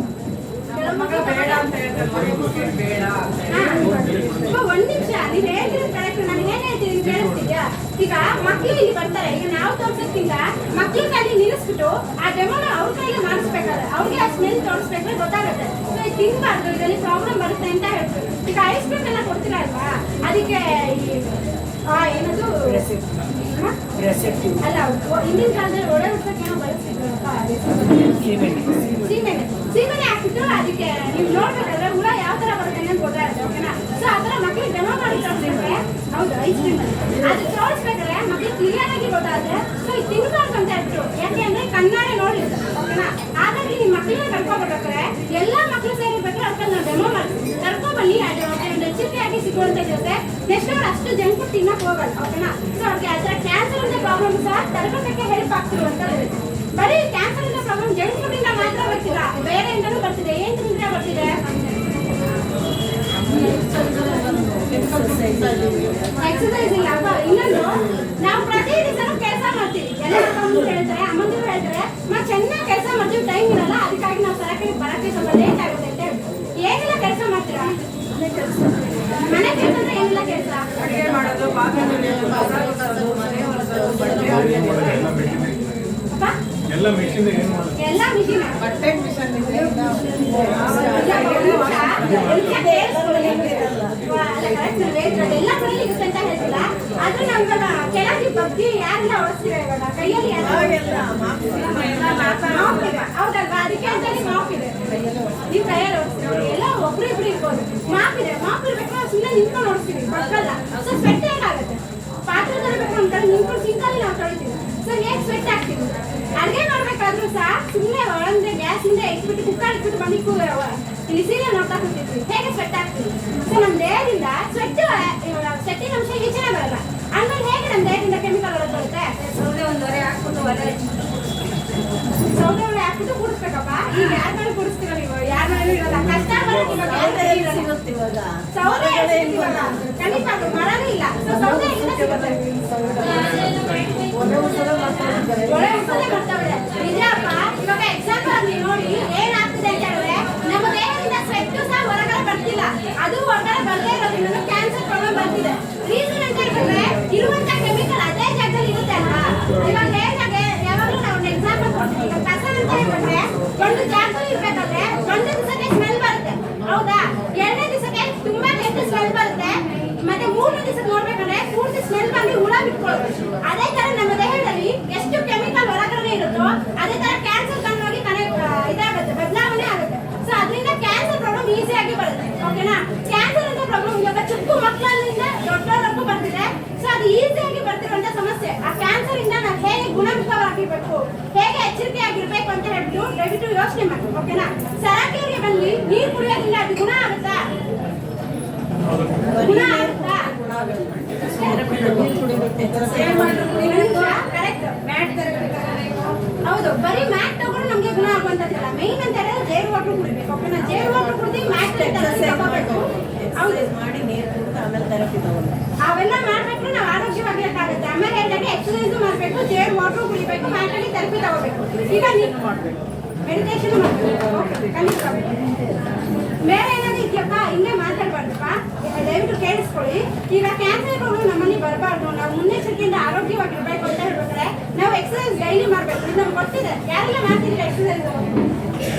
ಮಕ್ಕಳು ಬೇಡ ಅಂತ ಹೇಳ್ತಾರೆ, ಬೇಡ ಒಂದ್ ನಿಮಿಷ, ನೀವ್ ಹೇಳ್ತಿರೋದು ಕರೆಕ್ಟ್. ನಾನು ಏನ್ ಹೇಳ್ತೀನಿ ಕೇಳಿಸ್ತಿದ್ಯಾ? ಈಗ ಮಕ್ಳು ಇಲ್ಲಿ ಬರ್ತಾರೆ, ಈಗ ನಾವು ತೋರ್ಸೋದ್ಕಿಂತ ಮಕ್ಳು ಕೈಲಿ ನಿಲ್ಲಿಸ್ಬಿಟ್ಟು ಆ ಡೆಮೋನ ಅವ್ರ ಕೈಲಿ ಮಾಡಿಸ್ಬೇಕಾದ್ರೆ ಅವ್ರಿಗೆ ಆ ಸ್ಮೆಲ್ ತೋರಿಸ್ಬೇಕ್ರೆ ಗೊತ್ತಾಗುತ್ತೆ. ಸೊ ಇದು ತಿನ್ಬಾರ್ದು, ಇದರಲ್ಲಿ ಪ್ರಾಬ್ಲಮ್ ಬರುತ್ತೆ ಅಂತ ಹೇಳ್ತಾರೆ. ಈಗ ಐಸ್ ಕ್ರೀಮ್ ಎಲ್ಲ ಕೊಡ್ತೀರಾ ಅಲ್ವಾ, ಅದಕ್ಕೆ ಏನದು ಅಲ್ಲ, ಹಿಂದಿನ ಕಾಲದಲ್ಲಿ ಒಡೆ ಉಡ್ಸಕ್ಕೆ ಏನೋ ಬಳಸ್ತಿದ್ರಪ್ಪ, ಸೀಮೆನೆ ಹಾಕ್ಬಿಟ್ಟು ಅದಕ್ಕೆ ನೀವು ನೋಡ್ಬೇಕಾದ್ರೆ ಹುಳ ಯಾವ ತರ ಬರುತ್ತೆ ಅಂತ ಗೊತ್ತಾಗುತ್ತೆ, ಓಕೆನಾ? ಸೊ ಆ ತರ ಮಕ್ಳಿಗೆ ಡೆಮೋ ಮಾಡಿ ತೋರಿಸ್ಬೇಕು. ಹೌದು, ಐಸ್ ಕ್ರೀಮ್ ಅದು ತೋರಿಸ್ಬೇಕಾದ್ರೆ ಮಕ್ಳಿಗೆ ಕ್ಲಿಯರ್ ಆಗಿ ಗೊತ್ತಾಗುತ್ತೆ. ಸೊ ಇದು ತಿನ್ಬಾರ್ದು ಅಂತ ಹೇಳ್ಬಿಟ್ಟು, ಯಾಕೆ ಅಂದ್ರೆ ಕಣ್ಣಾರೆ ನೋಡಿರ್ತಾರೆ, ಓಕೆನಾ? ಹಾಗಾಗಿ ನಿಮ್ಮ ಮಕ್ಕಳನ್ನ ಕರ್ಕೊಬರ್ಬೇಕಾದ್ರೆ ಎಲ್ಲಾ ಮಕ್ಳು ಸೇರಿರ್ಬೇಕಾದ್ರೆ ಅವ್ರಿಗೆ ನಾವು ಡೆಮೋ ಮಾಡ್ತೀವಿ, ಕರ್ಕೊಬನ್ನಿ. ಒಂದು ಎಚ್ಚರಿಕೆಯಾಗಿ ಸಿಗುವಂತದಿರುತ್ತೆ. ನೆಕ್ಸ್ಟ್ ಅವ್ರು ಅಷ್ಟು ಜಂಕ್ ಫುಡ್ ತಿನ್ನಕ್ ಹೋಗಲ್ಲ, ಓಕೆನಾ? ಸೊ ಅವ್ರಿಗೆ ಆ ತರ ಕ್ಯಾನ್ಸರ್ ಅಂತ ಪ್ರಾಬ್ಲಮ್ ಸಹ ತಡೆಗಟ್ಟಕ್ಕೆ ಹೆಲ್ಪ್ ಆಗ್ತಿರುವಂತದ್ದು. ಬರೀ ಕ್ಯಾನ್ಸರ್ ಇಂದ ಪ್ರಾಬ್ಲಮ್ ಜಂಕ್ ಫುಡ್ ಇಂದ ಮಾತ್ರ ಬರ್ತಿಲ್ಲ, ಬೇರೆ ಇಂದನೂ ಬರ್ತಿದೆ. ಏನ್ ತಿಂದ್ರೆ ಬರ್ತಿದೆ? ಎಕ್ಸರ್ಸೈಸ್ ಇಲ್ಲ ಅಲ್ವಾ? ಇನ್ನೊಂದು, ನಾವು ಪ್ರತಿ ದಿವಸನೂ ಕೆಲಸ ಮಾಡ್ತೀವಿ. ಎಲ್ಲ ಹೇಳ್ತಾರೆ, ಅಮ್ಮಂದಿರು ಹೇಳ್ತಾರೆ, ನಾವು ಚೆನ್ನಾಗಿ ಕೆಲಸ ಮಾಡ್ತೀವಿ, ಟೈಮ್ ಇರಲ್ಲ, ಅದಕ್ಕಾಗಿ ನಾವು ಸರಕಾರಿ ಬರಕ್ಕೆ ಸ್ವಲ್ಪ ಲೇಟ್ ಆಗುತ್ತೆ ಅಂತ ಹೇಳಿ. ಏನೆಲ್ಲ ಕೆಲಸ ಮಾಡ್ತೀರಾ? ಮನೆ ಕೆಲಸ ಅಂದ್ರೆ ಏನೆಲ್ಲ ಕೆಲಸ? ಅಡುಗೆ ಮಾಡೋದು, ಪಾತ್ರೆ ತೊಳೆಯೋದು, ಮನೆ ಒರೆಸೋದು, ಬಟ್ಟೆ ಎಲ್ಲ ಮಿಷಿನ್ ಏನು ಮಾಡೋದು? ಎಲ್ಲ ಮಿಷಿನ್, ಬಟ್ಟೆ ಮಿಷನ್ ಇದೆ. ಎಲ್ಲ ಕಡೆ ಇರುತ್ತೆ ಅಂತ ಹೇಳ್ತಿಲ್ಲ, ಆದ್ರೆ ನಾವು ಇವಾಗ ಕೆಳಗೆ ಬಗ್ಗೆ ಯಾರೆಲ್ಲ ಓಡಿಸ್ತೀರ ಇವಾಗ ಕೈಯಲ್ಲಿ ಹೌದಲ್ವಾ? ಅದಕ್ಕೆ ಅಂತಾನೆ ಮಾಪ್ ಇದೆ, ನೀವು ಕೈಯಲ್ಲಿ ಓಡಿಸ್ತೀವಿ. ಎಲ್ಲ ಒಬ್ರು ಇಬ್ರು ಇರ್ಬೋದು, ಮಾಪ್ ಇದೆ. ಮಾಪ್ ಇರ್ಬೇಕಾದ್ರೆ ಸುಮ್ಮನೆ ನಿಂತ್ಕೊಂಡು ಓಡಿಸ್ತೀವಿ, ಬಕ್ಕಲ್ಲ. ಸೊ ಸ್ವೆಟ್ ಹೇಗಾಗುತ್ತೆ? ಪಾತ್ರೆ ತರಬೇಕು ಅಂತ ನಿಂತ್ಕೊಂಡು ಸಿಂಕಲ್ಲಿ ನಾವು ತೊಳಿತೀವಿ. ಸೊ ಹೇಗೆ ಸ್ವೆಟ್ ಆಗ್ತೀವಿ? ಅಡುಗೆ ಮಾಡ್ಬೇಕಾದ್ರೂ ಸಹ ಸುಮ್ಮನೆ ಒಳಂದ್ರೆ ಗ್ಯಾಸ್ ಇಂದ ಇಟ್ಬಿಟ್ಟು ಕುಕ್ಕರ್ ಇಟ್ಬಿಟ್ಟು ಬಂದು ಇಲ್ಲಿ ಸೀರಿಯಲ್ ನೋಡ್ತಾ ಕೂತಿರ್ತೀವಿ, ಹೇಗೆ ಸ್ವೆಟ್ ಆಗ್ತೀವಿ? ಸೊ ನಮ್ಮ ದೇಹದಿಂದ ಸ್ವೆಟ್ಟಿನ ಅಂಶ ಈಚೆನೆ ಬರಲ್ಲ. ಆಮೇಲೆ ಹೇಗೆ ನಮ್ಮ ದೇಹದಿಂದ ಕೆಮಿಕಲ್ ಒಳಗೆ ಬರುತ್ತೆ? ಸೌದೆ ಹಾಕ್ಬಿಟ್ಟು ಕೂಡಿಸ್ಬೇಕಪ್ಪ. ಈಗ ಯಾರ ಮೇಲೆ ಕೂಡಿಸ್ತೀರ ನೀವು? ಯಾರ ಮೇಲೆ ಇರಲ್ಲ, ಕಷ್ಟ ಸೌದೆ ಖಂಡಿತ ಮರನೇ ಇಲ್ಲ. ಸೊ ಸೌದೆ ಹೆಂಗಿಂದ ಸಿಗುತ್ತೆ? ಒಳ್ಳೆ ಉಸಲೆ ಬರ್ತಾವೆ. ನಿಜಪ್ಪ. ಇವಾಗ ಎಕ್ಸಾಂಪಲ್ ನೀವು ನೋಡಿ ಏನಾಗ್ತಿದೆ ಅಂತ ಹೇಳಿದ್ರೆ, ನಮ್ಮ ದೇಹದಿಂದ ಸ್ವೆಟ್ ಸಹ ಹೊರಗಡೆ ಬರ್ತಿಲ್ಲ, ಅದು ಹೊರಗಡೆ ಬರದೇ ಇರೋದ್ರಿಂದ ಕ್ಯಾನ್ಸರ್ ಪ್ರಾಬ್ಲಮ್ ಬರ್ತಿದೆ. ರೀಸನ್ ಅಂತ ಹೇಳಿದ್ರೆ ಇರುವಂತ ಕೆಮಿಕಲ್ ಅದೇ ಜಾಗದಲ್ಲಿ ಇರುತ್ತೆ ಅಲ್ವಾ? ಇವಾಗ ಯಾವಾಗಲೂ ನಾವು ಒಂದು ಎಕ್ಸಾಂಪಲ್ ಕೊಡ್ತೀವಿ. ಈಗ ಕಸ ಅಂತ ಹೇಳಿದ್ರೆ ಒಂದು ಜಾಗದಲ್ಲಿ ಇರ್ಬೇಕಾದ್ರೆ ಒಂದು ದಿವಸಕ್ಕೆ ಸ್ಮೆಲ್ ಬರುತ್ತೆ, ಹೌದಾ? ಎರಡನೇ ದಿವಸಕ್ಕೆ ತುಂಬಾ ಕೆಟ್ಟ ಸ್ಮೆಲ್ ಬರುತ್ತೆ, ಮತ್ತೆ ಮೂರನೇ ದಿವಸಕ್ಕೆ ನೋಡ್ಬೇಕಂದ್ರೆ ಪೂರ್ತಿ ಸ್ಮೆಲ್ ಬಂದು ಹುಳ ಬಿಟ್ಕೊಳ್ಳುತ್ತೆ. ಅದೇ ತರ ನಮ್ಮ ದೇಹದಲ್ಲಿ ಎಷ್ಟು ಕೆಮಿಕಲ್ ಹೊರಗಡೆ ಇರುತ್ತೋ ಅದೇ ತರ ಕ್ಯಾನ್ಸರ್ ಕಣ್ಣಾಗಿ ಇದಾಗುತ್ತೆ, ಬದಲಾವಣೆ ಆಗುತ್ತೆ. ಸೊ ಅದರಿಂದ ಕ್ಯಾನ್ಸರ್ ಪ್ರಾಬ್ಲಮ್ ಈಸಿಯಾಗಿ ಬರುತ್ತೆ, ಓಕೆನಾ? ಕ್ಯಾನ್ಸರ್ ಅಂತ ಪ್ರಾಬ್ಲಮ್ ಇವಾಗ ಚಿಕ್ಕ ಮಕ್ಕಳಿಂದ ದೊಡ್ಡವರೆಗೂ ಬರ್ತಿದೆ. ಸೊ ಅದು ಈಸಿಯಾಗಿ ಬರ್ತಿರುವಂತ ಸಮಸ್ಯೆ. ಆ ಕ್ಯಾನ್ಸರ್ ಇಂದ ನಾವು ಹೇಗೆ ಗುಣಮುಖವಾಗಿರ್ಬೇಕು, ಹೇಗೆ ಎಚ್ಚರಿಕೆಯಾಗಿರ್ಬೇಕು ಅಂತ ಹೇಳ್ಬಿಟ್ಟು ದಯವಿಟ್ಟು ಯೋಚನೆ ಮಾಡಿ, ಓಕೆನಾ? ಸರಕಾರಿಗೆ ಬಂದು ನೀರು ಕುಡಿಯೋದ್ರಿಂದ ಅದು ಗುಣ ಆಗುತ್ತಾ? ಗುಣ ಆಗುತ್ತಾ? ಹೌದು, ಬರೀ ಮ್ಯಾಟ್ ತಗೊಂಡು ನಮ್ಗೆ ಗುಣ ಆಗುವಂತದ್ದಲ್ಲ. ಮೇನ್ ಅಂತ ಹೇಳಿದ್ರೆ ಜೇರು ವಾಟರ್ ಕುಡಿಬೇಕು, ಓಕೆನಾ? ಜೇರು ವಾಟರ್ ಕುಡಿದು ಮ್ಯಾಟ್ ತಗೋಬೇಕು. ಹೌದು, ಮಾಡಿ ನೀರು ಕುಡಿದು ಆಮೇಲೆ ಥೆರಪಿ ತಗೊಂಡು ಅವೆಲ್ಲ ಮಾಡ್ಬೇಕು, ನಾವು ಆರೋಗ್ಯವಾಗಿರಕ್ಕಾಗುತ್ತೆ. ಆಮೇಲೆ ಹೇಳಿದಾಗ ಎಕ್ಸರ್ಸೈಸ್ ಮಾಡಬೇಕು, ಜೇರು ವಾಟರ್ ಕುಡಿಬೇಕು, ಮ್ಯಾಟ್ ಅಲ್ಲಿ ಥೆರಪಿ ತಗೋಬೇಕು. ಈಗ ನೀವು ಮೆಡಿಟೇಷನ್ ಮಾಡಬೇಕು, ಖಂಡಿತ. ಬೇರೆ ಏನಾದ್ರು ಇದೆಯಪ್ಪ? ಹಿಂಗೆ ಮಾತಾಡ್ಬಾರ್ದಪ್ಪ, ದಯವಿಟ್ಟು ಕೇಳಿಸ್ಕೊಳ್ಳಿ. ಈಗ ಕ್ಯಾನ್ಸರ್ ಪ್ರಾಬ್ಲಮ್ ನಮ್ಮಲ್ಲಿ ಬರಬಾರ್ದು, ನಾವು ಮುನ್ನೆಚ್ಚರಿಕೆಯಿಂದ ಆರೋಗ್ಯವಾಗಿರ್ಬೇಕು ಅಂತ ಹೇಳ್ಬೇಕಾದ್ರೆ ನಾವು ಎಕ್ಸರ್ಸೈಸ್ ನಮ್ಗೆ ಗೊತ್ತಿದೆ. ಯಾರೆಲ್ಲ ಮಾಡ್ತಿದ್ರೆ ಎಕ್ಸರ್ಸೈಸ್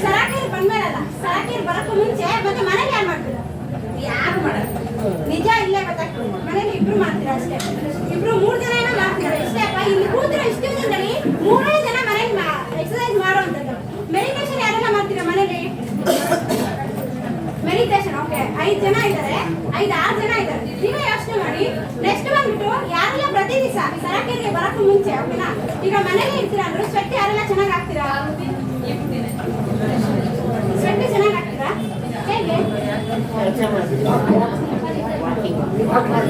ಸರಾಕೇರಿ ಬಂದ್ಮೇಲಲ್ಲ, ಸರಾಕೇರಿ ಬರೋಕ್ಕೂ ಮುಂಚೆ ಮತ್ತೆ ಮನೇಲಿ ಯಾರು ಮಾಡ್ತೀರಾ? ಯಾರು ಮಾಡಲ್ಲ. ನಿಜ ಇಲ್ಲೇ ಗೊತ್ತಾಗ್ತದೆ. ಮನೇಲಿ ಇಬ್ರು ಮಾಡ್ತೀರಾ ಅಷ್ಟೇ, ಇಬ್ರು 3 ಜನ ಏನೋ ಮಾಡ್ತೀರಾ ಇಷ್ಟೇ ಅಪ್ಪ. ಇಲ್ಲಿ ಕೂತಿರೋ ಇಷ್ಟು ಜನದಲ್ಲಿ 3 ಜನ ಮನೇಲಿ ಎಕ್ಸರ್ಸೈಸ್ ಮಾಡುವಂಥದ್ದು. ಮೆಡಿಟೇಷನ್ ಯಾರೆಲ್ಲ ಮಾಡ್ತೀರಾ ಮನೇಲಿ? ಮೆಡಿಟೇಷನ್ ಓಕೆ 5 ಜನ ಇದ್ದಾರೆ, 5-6 ಜನ ಇದ್ದಾರೆ. ನೀವೇ ಯೋಚನೆ ಮಾಡಿ. ನೆಕ್ಸ್ಟ್ ಬಂದ್ಬಿಟ್ಟು ಯಾರೆಲ್ಲ ಪ್ರತಿ ದಿವಸ ಸರಾಕೇರಿಗೆ ಬರೋಕ್ಕೂ ಮುಂಚೆ ಓಕೆನಾ, ಈಗ ಮನೇಲಿ ಇರ್ತೀರಾ ಅಂದ್ರೆ ಸ್ವೆಟ್ ಯಾರೆಲ್ಲ ಚೆನ್ನಾಗಿ ಹಾಕ್ತೀರಾ? ಸ್ವೆಟ್ ಚೆನ್ನಾಗಿ ಹಾಕ್ತೀರಾ? ಹೇಗೆ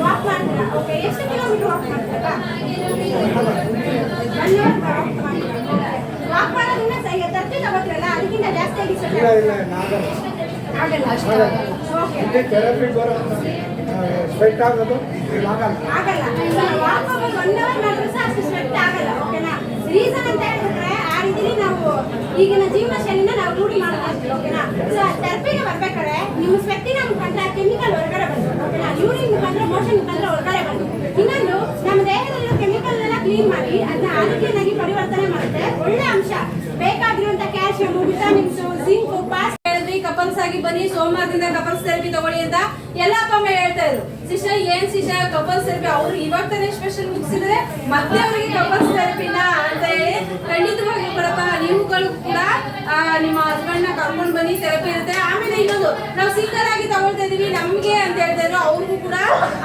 ವಾಕ್ ಮಾಡ್ತೀರಾ? ಓಕೆ, ಎಷ್ಟು ಕಿಲೋಮೀಟರ್ ವಾಕ್ ಮಾಡ್ತೀರಾ? 1 ಅವರ್ ವಾಕ್ ಮಾಡೋದ್ರಿಂದ 30 ತಗೋತೀರಲ್ಲ, ಅದಕ್ಕಿಂತ ಜಾಸ್ತಿ ಆಗಿ ಸ್ವೆಟ್ ಆಗಲ್ಲ. ಅಷ್ಟು ಓಕೆ ಥೆರಪಿ ಬರೋ ಸ್ವೆಟ್ ಆಗೋದು ಆಗಲ್ಲ. ವಾಕ್ ಹೋಗೋದು 1 ಅವರ್ ಮಾಡಿದ್ರು ಸಹ ಅಷ್ಟು ಸ್ವೆಟ್ ಆಗಲ್ಲ ಓಕೆನಾ. ರೀಸನ್ ಅಂತ ಹೇಳಿದ್ರೆ ಆ ರೀತಿ ನಾವು ಈಗಿನ ಜೀವನ ಶೈಲಿನ ನಾವು ರೂಢಿ ಮಾಡ್ತೀವಿ ಓಕೆನಾ. ಸೊ ಥೆರಪಿಗೆ ಬರ್ಬೇಕಾದ್ರೆ ನಿಮ್ಮ ಸ್ವೆಟ್ಟಿನ ಮುಖಾಂತರ ಕೆಮಿಕಲ್ ಹೊರಗಡೆ ಬರ್ತದೆ ಓಕೆನಾ. ಯೂರಿನ್ ಮುಖಾಂತರ ಮೋಷನ್ ಮುಖಾಂತರ ಹೊರಗಡೆ ಬರ್ತದೆ. ಇನ್ನೊಂದು ನಮ್ಮ ದೇಹದಲ್ಲಿರೋ ಕೆಮಿಕಲ್ ಎಲ್ಲ ಕ್ಲೀನ್ ಮಾಡಿ ಅದನ್ನ ಆರೋಗ್ಯನಾಗಿ ಪರಿವರ್ತನೆ ಮಾಡುತ್ತೆ. ಒಳ್ಳೆ ಅಂಶ ಬೇಕಾಗಿರುವಂತ ಕ್ಯಾಲ್ಸಿಯಂ, ವಿಟಮಿನ್ಸ್, ಜಿಂಕ್, ಪಾಸ್ ಹೇಳಿದ್ವಿ. ಕಪಲ್ಸ್ ಆಗಿ ಬನ್ನಿ, ಸೋಮವಾರದಿಂದ ಕಪಲ್ಸ್ ಥೆರಪಿ ತಗೊಳ್ಳಿ ಅಂತ ಎಲ್ಲ ಅಪ್ಪ ಹೇಳ್ತಾ ಇದ್ರು. ಸಿಸ್ಟರ್ ಏನ್ ಸಿಸ್ಟರ್ ಕಪಲ್ಸ್ ಥೆರಪಿ? ಅವ್ರು ಇವಾಗ ತಾನೇ ಸ್ಪೆಷಲ್ ಮುಗಿಸಿದ್ರೆ ಮತ್ತೆ ಅವರಿಗೆ ಕಪಲ್ಸ್ ಥೆರಪಿನ ಅಂತ ಹೇಳಿ ಖಂಡಿತವಾಗಿ ಬರಪ್ಪ. ನೀವುಗಳು ಕೂಡ ನಿಮ್ಮ ಹಸ್ಬೆಂಡ್ ನ ಕರ್ಕೊಂಡು ಬನ್ನಿ, ಥೆರಪಿ ಇರುತ್ತೆ. ಆಮೇಲೆ ಇನ್ನೊಂದು ನಾವು ಸಿಂಗಲ್ ಆಗಿ ತಗೊಳ್ತಾ ಇದೀವಿ ನಮ್ಗೆ ಅಂತ ಹೇಳ್ತಾ ಇದ್ರು, ಅವ್ರಿಗೂ ಕೂಡ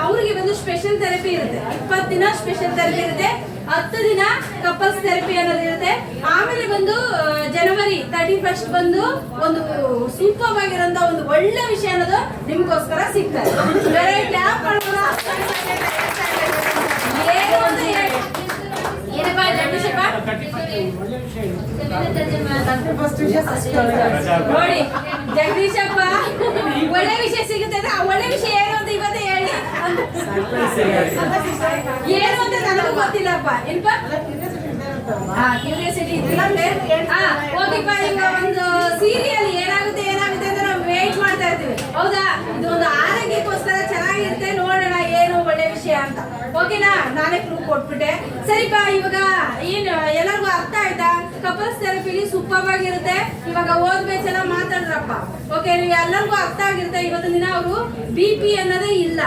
ಅವ್ರಿಗೆ ಒಂದು ಸ್ಪೆಷಲ್ ಥೆರಪಿ ಇರುತ್ತೆ. 20 ದಿನ ಸ್ಪೆಷಲ್ ಥೆರಪಿ ಇರುತ್ತೆ, 10 ದಿನ ಕಪಲ್ಸ್ ಥೆರಪಿ ಅನ್ನೋದು ಇರುತ್ತೆ. ಆಮೇಲೆ ಬಂದು ಜನವರಿ 31 ಬಂದು ಒಂದು ಸೂಕ್ತವಾಗಿರೋಂಥ ಒಂದು ಒಳ್ಳೆ ವಿಷಯ ಅನ್ನೋದು ನಿಮ್ಗೋಸ್ಕರ ಸಿಗ್ತದೆ. ಬೇರೆ ಕ್ಲಾಪ್ ಮಾಡೋಣ. ಏನು ಅಂತ ಹೇಳಿ ಏನಪ್ಪ ಜಗದೀಶಪ್ಪ ನೋಡಿ, ಜಗದೀಶಪ್ಪ ಒಳ್ಳೆ ವಿಷಯ ಸಿಗುತ್ತೆ ಅಂದ್ರೆ ಆ ಒಳ್ಳೆ ವಿಷಯ ಏನು ಅಂತ ಇವತ್ತೇ ಹೇಳಿ. ಏನು ಅಂತ ನನಗೂ ಗೊತ್ತಿಲ್ಲಪ್ಪ. ಏನಪ್ಪ ಕ್ಯೂರಿಯಾಸಿಟಿ ಹೋಗಿಪ್ಪ. ಈಗ ಒಂದು ಸೀರಿಯಲ್ ಏನಾಗುತ್ತೆ ಏನಾಗುತ್ತೆ ಅಂತ ನಾವು ವೇಟ್ ಮಾಡ್ತಾ ಇರ್ತೀವಿ ಹೌದಾ. ಇದು ಒಂದು ಆರೋಗ್ಯಕ್ಕೋಸ್ಕರ ಚೆನ್ನಾಗಿರುತ್ತೆ, ನೋಡೋಣ ಏನು ಒಳ್ಳೆ ವಿಷಯ ಅಂತ ಓಕೆನಾ. ನಾನೇ ಪ್ರೂಫ್ ಕೊಟ್ಬಿಟ್ಟೆ. ಸರಿಪಾ, ಇವಾಗ ಏನು ಎಲ್ಲರಿಗೂ ಅರ್ಥ ಆಯ್ತಾ? ಕಪಲ್ಸ್ ಥೆರಪಿಲಿ ಸೂಪರ್ ಆಗಿರುತ್ತೆ. ಇವಾಗ ಓದ್ಬೇಕು ಎಲ್ಲ ಮಾತಾಡ್ರಪ್ಪ ಓಕೆ, ನೀವು ಎಲ್ಲರಿಗೂ ಅರ್ಥ ಆಗಿರುತ್ತೆ. ಇವತ್ತಿನ ದಿನ ಅವರು BP ಅನ್ನೋದೇ ಇಲ್ಲ,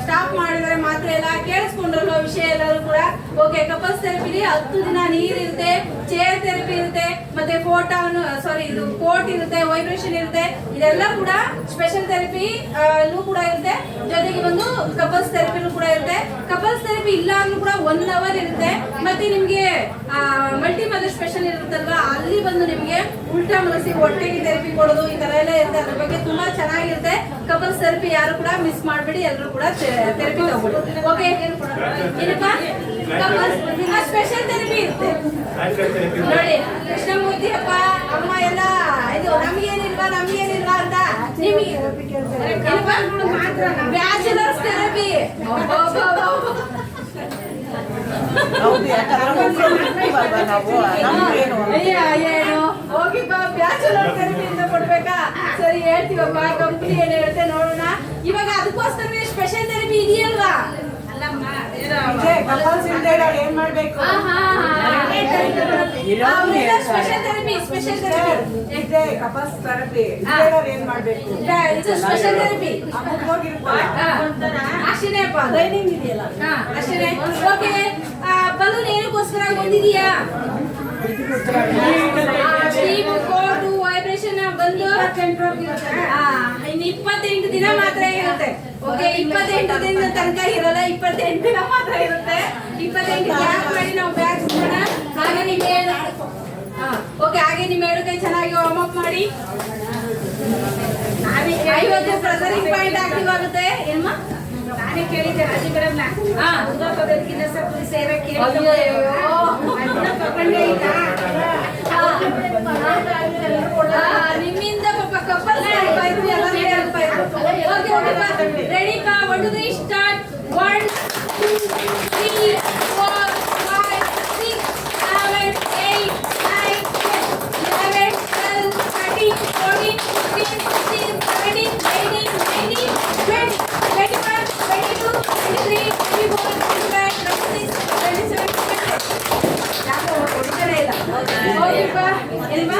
ಸ್ಟಾಪ್ ಮಾಡಿದರೆ ಮಾತ್ರ ಎಲ್ಲ ಕೇಳಿಸ್ಕೊಂಡ್ರಲ್ಲ ವಿಷಯ ಎಲ್ಲರೂ ಕೂಡ ಓಕೆ. ಕಪಲ್ಸ್ ಥೆರಪಿಲಿ 10 ದಿನ ನೀರಿರುತ್ತೆ, ಚೇರ್ ಥೆರಪಿ ಇರುತ್ತೆ, ಮತ್ತೆ ಇದು ಕೋಟ್ ಇರುತ್ತೆ, ವೈಬ್ರೇಷನ್ ಇರುತ್ತೆ. ಇದೆಲ್ಲ ಕೂಡ ಸ್ಪೆಷಲ್ ಥೆರಪಿ ಕೂಡ ಇರುತ್ತೆ. ಜೊತೆಗೆ ಬಂದು ಕಪಲ್ಸ್ ಥೆರಪಿನೂ ಕೂಡ ಇರುತ್ತೆ. ಕಪಲ್ಸ್ ಥೆರಪಿ ಇಲ್ಲ ಅಂದ್ರೂ ಕೂಡ 1 ಅವರ್ ಇರುತ್ತೆ. ಮತ್ತೆ ನಿಮ್ಗೆ ಮಲ್ಟಿ ಮದರ್ ಸ್ಪೆಷಲ್ ಇರುತ್ತಲ್ವಾ, ಅಲ್ಲಿ ಬಂದು ನಿಮ್ಗೆ ಉಲ್ಟಾ ಮನಸ್ಸಿ ಹೊಟ್ಟೆಗೆ ಥೆರಪಿ ಕೊಡೋದು ಈ ತರ ಎಲ್ಲ ಇರುತ್ತೆ. ಅದ್ರ ಬಗ್ಗೆ ತುಂಬಾ ಚೆನ್ನಾಗಿರುತ್ತೆ. ಕಪಲ್ಸ್ ಥೆರಪಿ ಯಾರು ಕೂಡ ಮಿಸ್ ಮಾಡಬೇಡಿ, ಎಲ್ಲರೂ ಕೂಡ ಥೆರಪಿ ತಗೊಳ್ಳಿ ಓಕೆ. ಏನಪ್ಪಾ ಕಪಲ್ಸ್ ಸ್ಪೆಷಲ್ ಥೆರಪಿ ಇರುತ್ತೆ ನೋಡಿ. ಕೃಷ್ಣಮೂರ್ತಿ ಅಪ್ಪ ಅಮ್ಮ ಎಲ್ಲ ಇದು ನಮ್ಗೇನಿಲ್ವಾ ಅಂತ ನಿಮಗೆ ಬ್ಯಾಚುಲರ್ಸ್ ಥೆರಪಿ ಏನು ಹೋಗಿಪ್ಪ ಬ್ಯಾಚುಲರ್ ಥೆರಪಿ ಅಂತ ಕೊಡ್ಬೇಕಾ? ಸರಿ ಹೇಳ್ತೀವಪ್ಪ, ಕಂಪ್ನಿ ಏನ್ ಹೇಳುತ್ತೆ ನೋಡೋಣ. ಇವಾಗ ಅದಕ್ಕೋಸ್ಕರ ಸ್ಪೆಷಲ್ ಥೆರಪಿ ಇದೆಯಲ್ವಾ? ಏನ್ ಮಾಡ್ಬೇಕು? ಸ್ಪೆಷಲ್ ಥೆರಪಿ ಕಪಲ್ಸ್ ಥೆರಪಿ ಏನ್ ಮಾಡ್ಬೇಕು? ಸ್ಪೆಷಲ್ ಥೆರಪಿ ಅಷ್ಟೇನೆ ಅಪ್ಪ, ಟ್ರೈನಿಂಗ್ ಇದೆಯಲ್ಲ ಅಷ್ಟೇನೆ ಓಕೆ. ಬಲೂನ್ ಏನಕ್ಕೋಸ್ಕರ ಗೊತ್ತಿದೆಯಾ? ಕೋಟು ವೈಬ್ರೇಷನ್ ಬಂದು 28 ದಿನ ಮಾತ್ರ ಇರುತ್ತೆ ಓಕೆ. 28 ದಿನದ ತನಕ ಇರಲ್ಲ, 28 ದಿನ ಮಾತ್ರ ಇರುತ್ತೆ. 28 ಗ್ಯಾಪ್ ಮಾಡಿ ನಾವು ಬ್ಯಾಗ್ ಮಾಡೋಣ. ಹಾಗೆ ನಿಮ್ಮ ಓಕೆ, ಹಾಗೆ ನಿಮ್ಮ 2 ಕೈ ಚೆನ್ನಾಗಿ ವಾರ್ಮ್ ಅಪ್ ಮಾಡಿ. 50 ಪ್ರೆಸರಿಂಗ್ ಪಾಯಿಂಟ್ ಆಕ್ಟಿವ್ ಆಗುತ್ತೆ. ಏನ್ಮ ನಾನೇ ಕೇಳಿದ್ದೆ ರಾಜಿ ಮೇಡಮ್ನ ಪದಕ್ಕಿಂತ ಸ್ವಲ್ಪ ಸೇವೆ ನಿಮ್ಮಿಂದ ಪಾಪ ಕಪ್ಪಲ್ ರೆಡಿ ಪಾ 1 2 3 ಸ್ಟಾರ್ಟ್. 1 2 3 4 5 6 7 8 9 10 11 12 13 14 15 16 17 18 19 20 21 22 23 24 25 26 27 28 ಹೊಡಿತಾನೆ ಇಲ್ಲ. ಹೋಗಿಪ್ಪ, ಎಲ್ವಾ?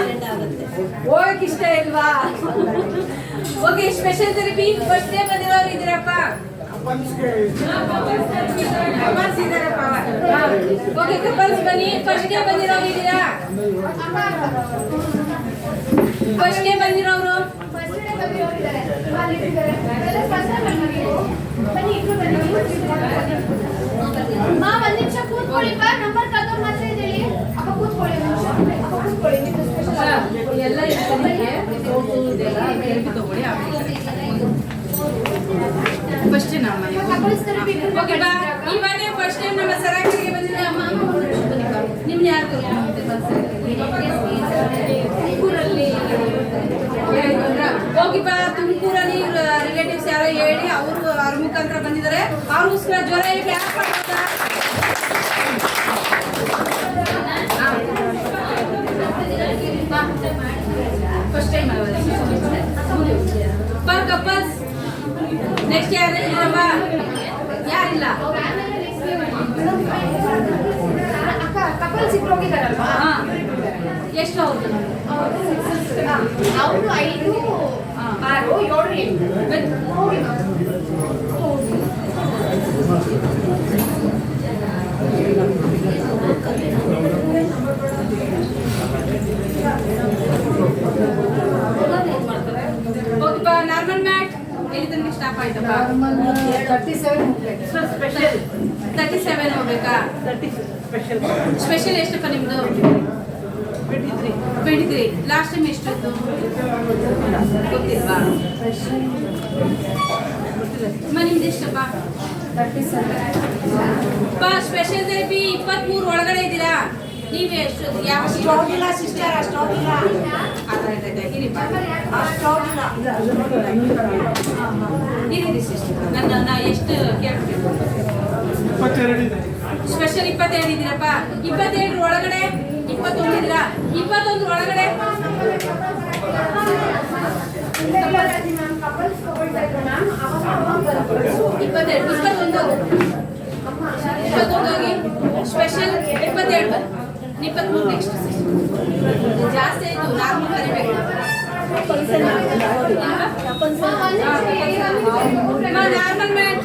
ಹೋಗಕ್ ಇಷ್ಟ ಇಲ್ವಾ? Okay, special therapy first day ಬಂದಿರೋರು ಇದ್ದೀರಪ್ಪ. ಕಪಲ್ಸ್ ಇದಾರಪ್ಪ. ಓಕೆ, ಕಪಲ್ಸ್ ಬನ್ನಿ. ಫಸ್ಟ್ ಡೇ ಬಂದಿರೋರು ಇದ್ದೀರಾ? ಫಸ್ಟ್ ಡೇ ಬಂದಿರೋರು ಒಂದ್ ನಿಮಿಷ ಕೂತ್ಕೊಳ್ಳಿಪ್ಪ, ನಂಬರ್ ತಗೊಂಡ್ ಮಾತ್ರ ಇದ್ದೀವಿ. ಅಪ್ಪ ಕೂತ್ಕೊಳ್ಳಿ, ಅಪ್ಪ ಕೂತ್ಕೊಳ್ಳಿ. ಎಲ್ಲ ಇರ್ತದೆ ಥೆರಪಿ ತಗೊಳ್ಳಿ. ಫಸ್ಟ್ ನಮ್ಮ ಓಕೆ ಬಾ. ಇವಾಗೇ ಫಸ್ಟ್ ಟೈಮ್ ನಮ್ಮ ಸರಾಕರಿಗೆ ಬಂದಿದೆ ಅಮ್ಮ. ನಿಮ್ನ ಯಾರು ತುಮಕೂರಲ್ಲಿ ಹೋಗಿಪ್ಪ. ತುಮಕೂರಲ್ಲಿ ರಿಲೇಟಿವ್ಸ್ ಯಾರೋ ಹೇಳಿ ಅವರು ಅವ್ರ ಮುಖಾಂತರ ಬಂದಿದ್ದಾರೆ. ಅವ್ರಿಗೋಸ್ಕರ ಜ್ವರ ಹೇಗೆ ಯಾಕೆ ಮಾಡ್ತಾ first time per couples. Next ಯಾರು ಇಲ್ಲಪ್ಪ? ಯಾರಿಲ್ಲ? ಅಕ್ಕ ಕಪಲ್ಸ್ ಇಬ್ರು ಹೋಗಿದಾರಲ್ವಾ? ಎಷ್ಟು ಅವ್ರದ್ದು? ಅವರು 5, 6, 7, ಹೋಗಿಪ್ಪ. ನಾರ್ಮಲ್ ಮ್ಯಾಟ್ ಎಲ್ಲಿ ತನಕ ಸ್ಟಾಪ್ ಆಯ್ತಪ್ಪ? 37 ಹೋಗ್ಬೇಕಾ? ಸ್ಪೆಷಲ್ ಎಷ್ಟಪ್ಪ ನಿಮ್ದು? 23. ಲಾಸ್ಟ್ ಟೈಮ್ ಎಷ್ಟಿತ್ತು ಗೊತ್ತಿಲ್ವಾ? ನಿಮ್ದು ಎಷ್ಟಪ್ಪ? 37. ಸ್ಪೆಷಲ್ ಥೆರಪಿ 23 ಒಳಗಡೆ ಇದ್ದೀರಾ? ನೀವು ಎಷ್ಟು? ಯಾವ ಸಿಸ್ಟರ್? ಅಷ್ಟೋಗಿಲ್ಲ. ಇರಿ ಸಿಸ್ಟರ್, ನಾ ಎಷ್ಟು ಕೇಳ್ಬೇಕು? ಸ್ಪೆಷಲ್ 22 ಇದ್ದೀರಪ್ಪ. 22 ಒಳಗಡೆ 21 ಇದ್ದೀರಾ? 21 ಒಳಗಡೆ 21 ಹೋಗಿ ಸ್ಪೆಷಲ್ 22 23 ನೆಕ್ಸ್ಟ್ ಜಾಸ್ತಿ ಆಯ್ತು. ನಾರ್ಮಲ್ ಕರಿಬೇಕು. Normal mat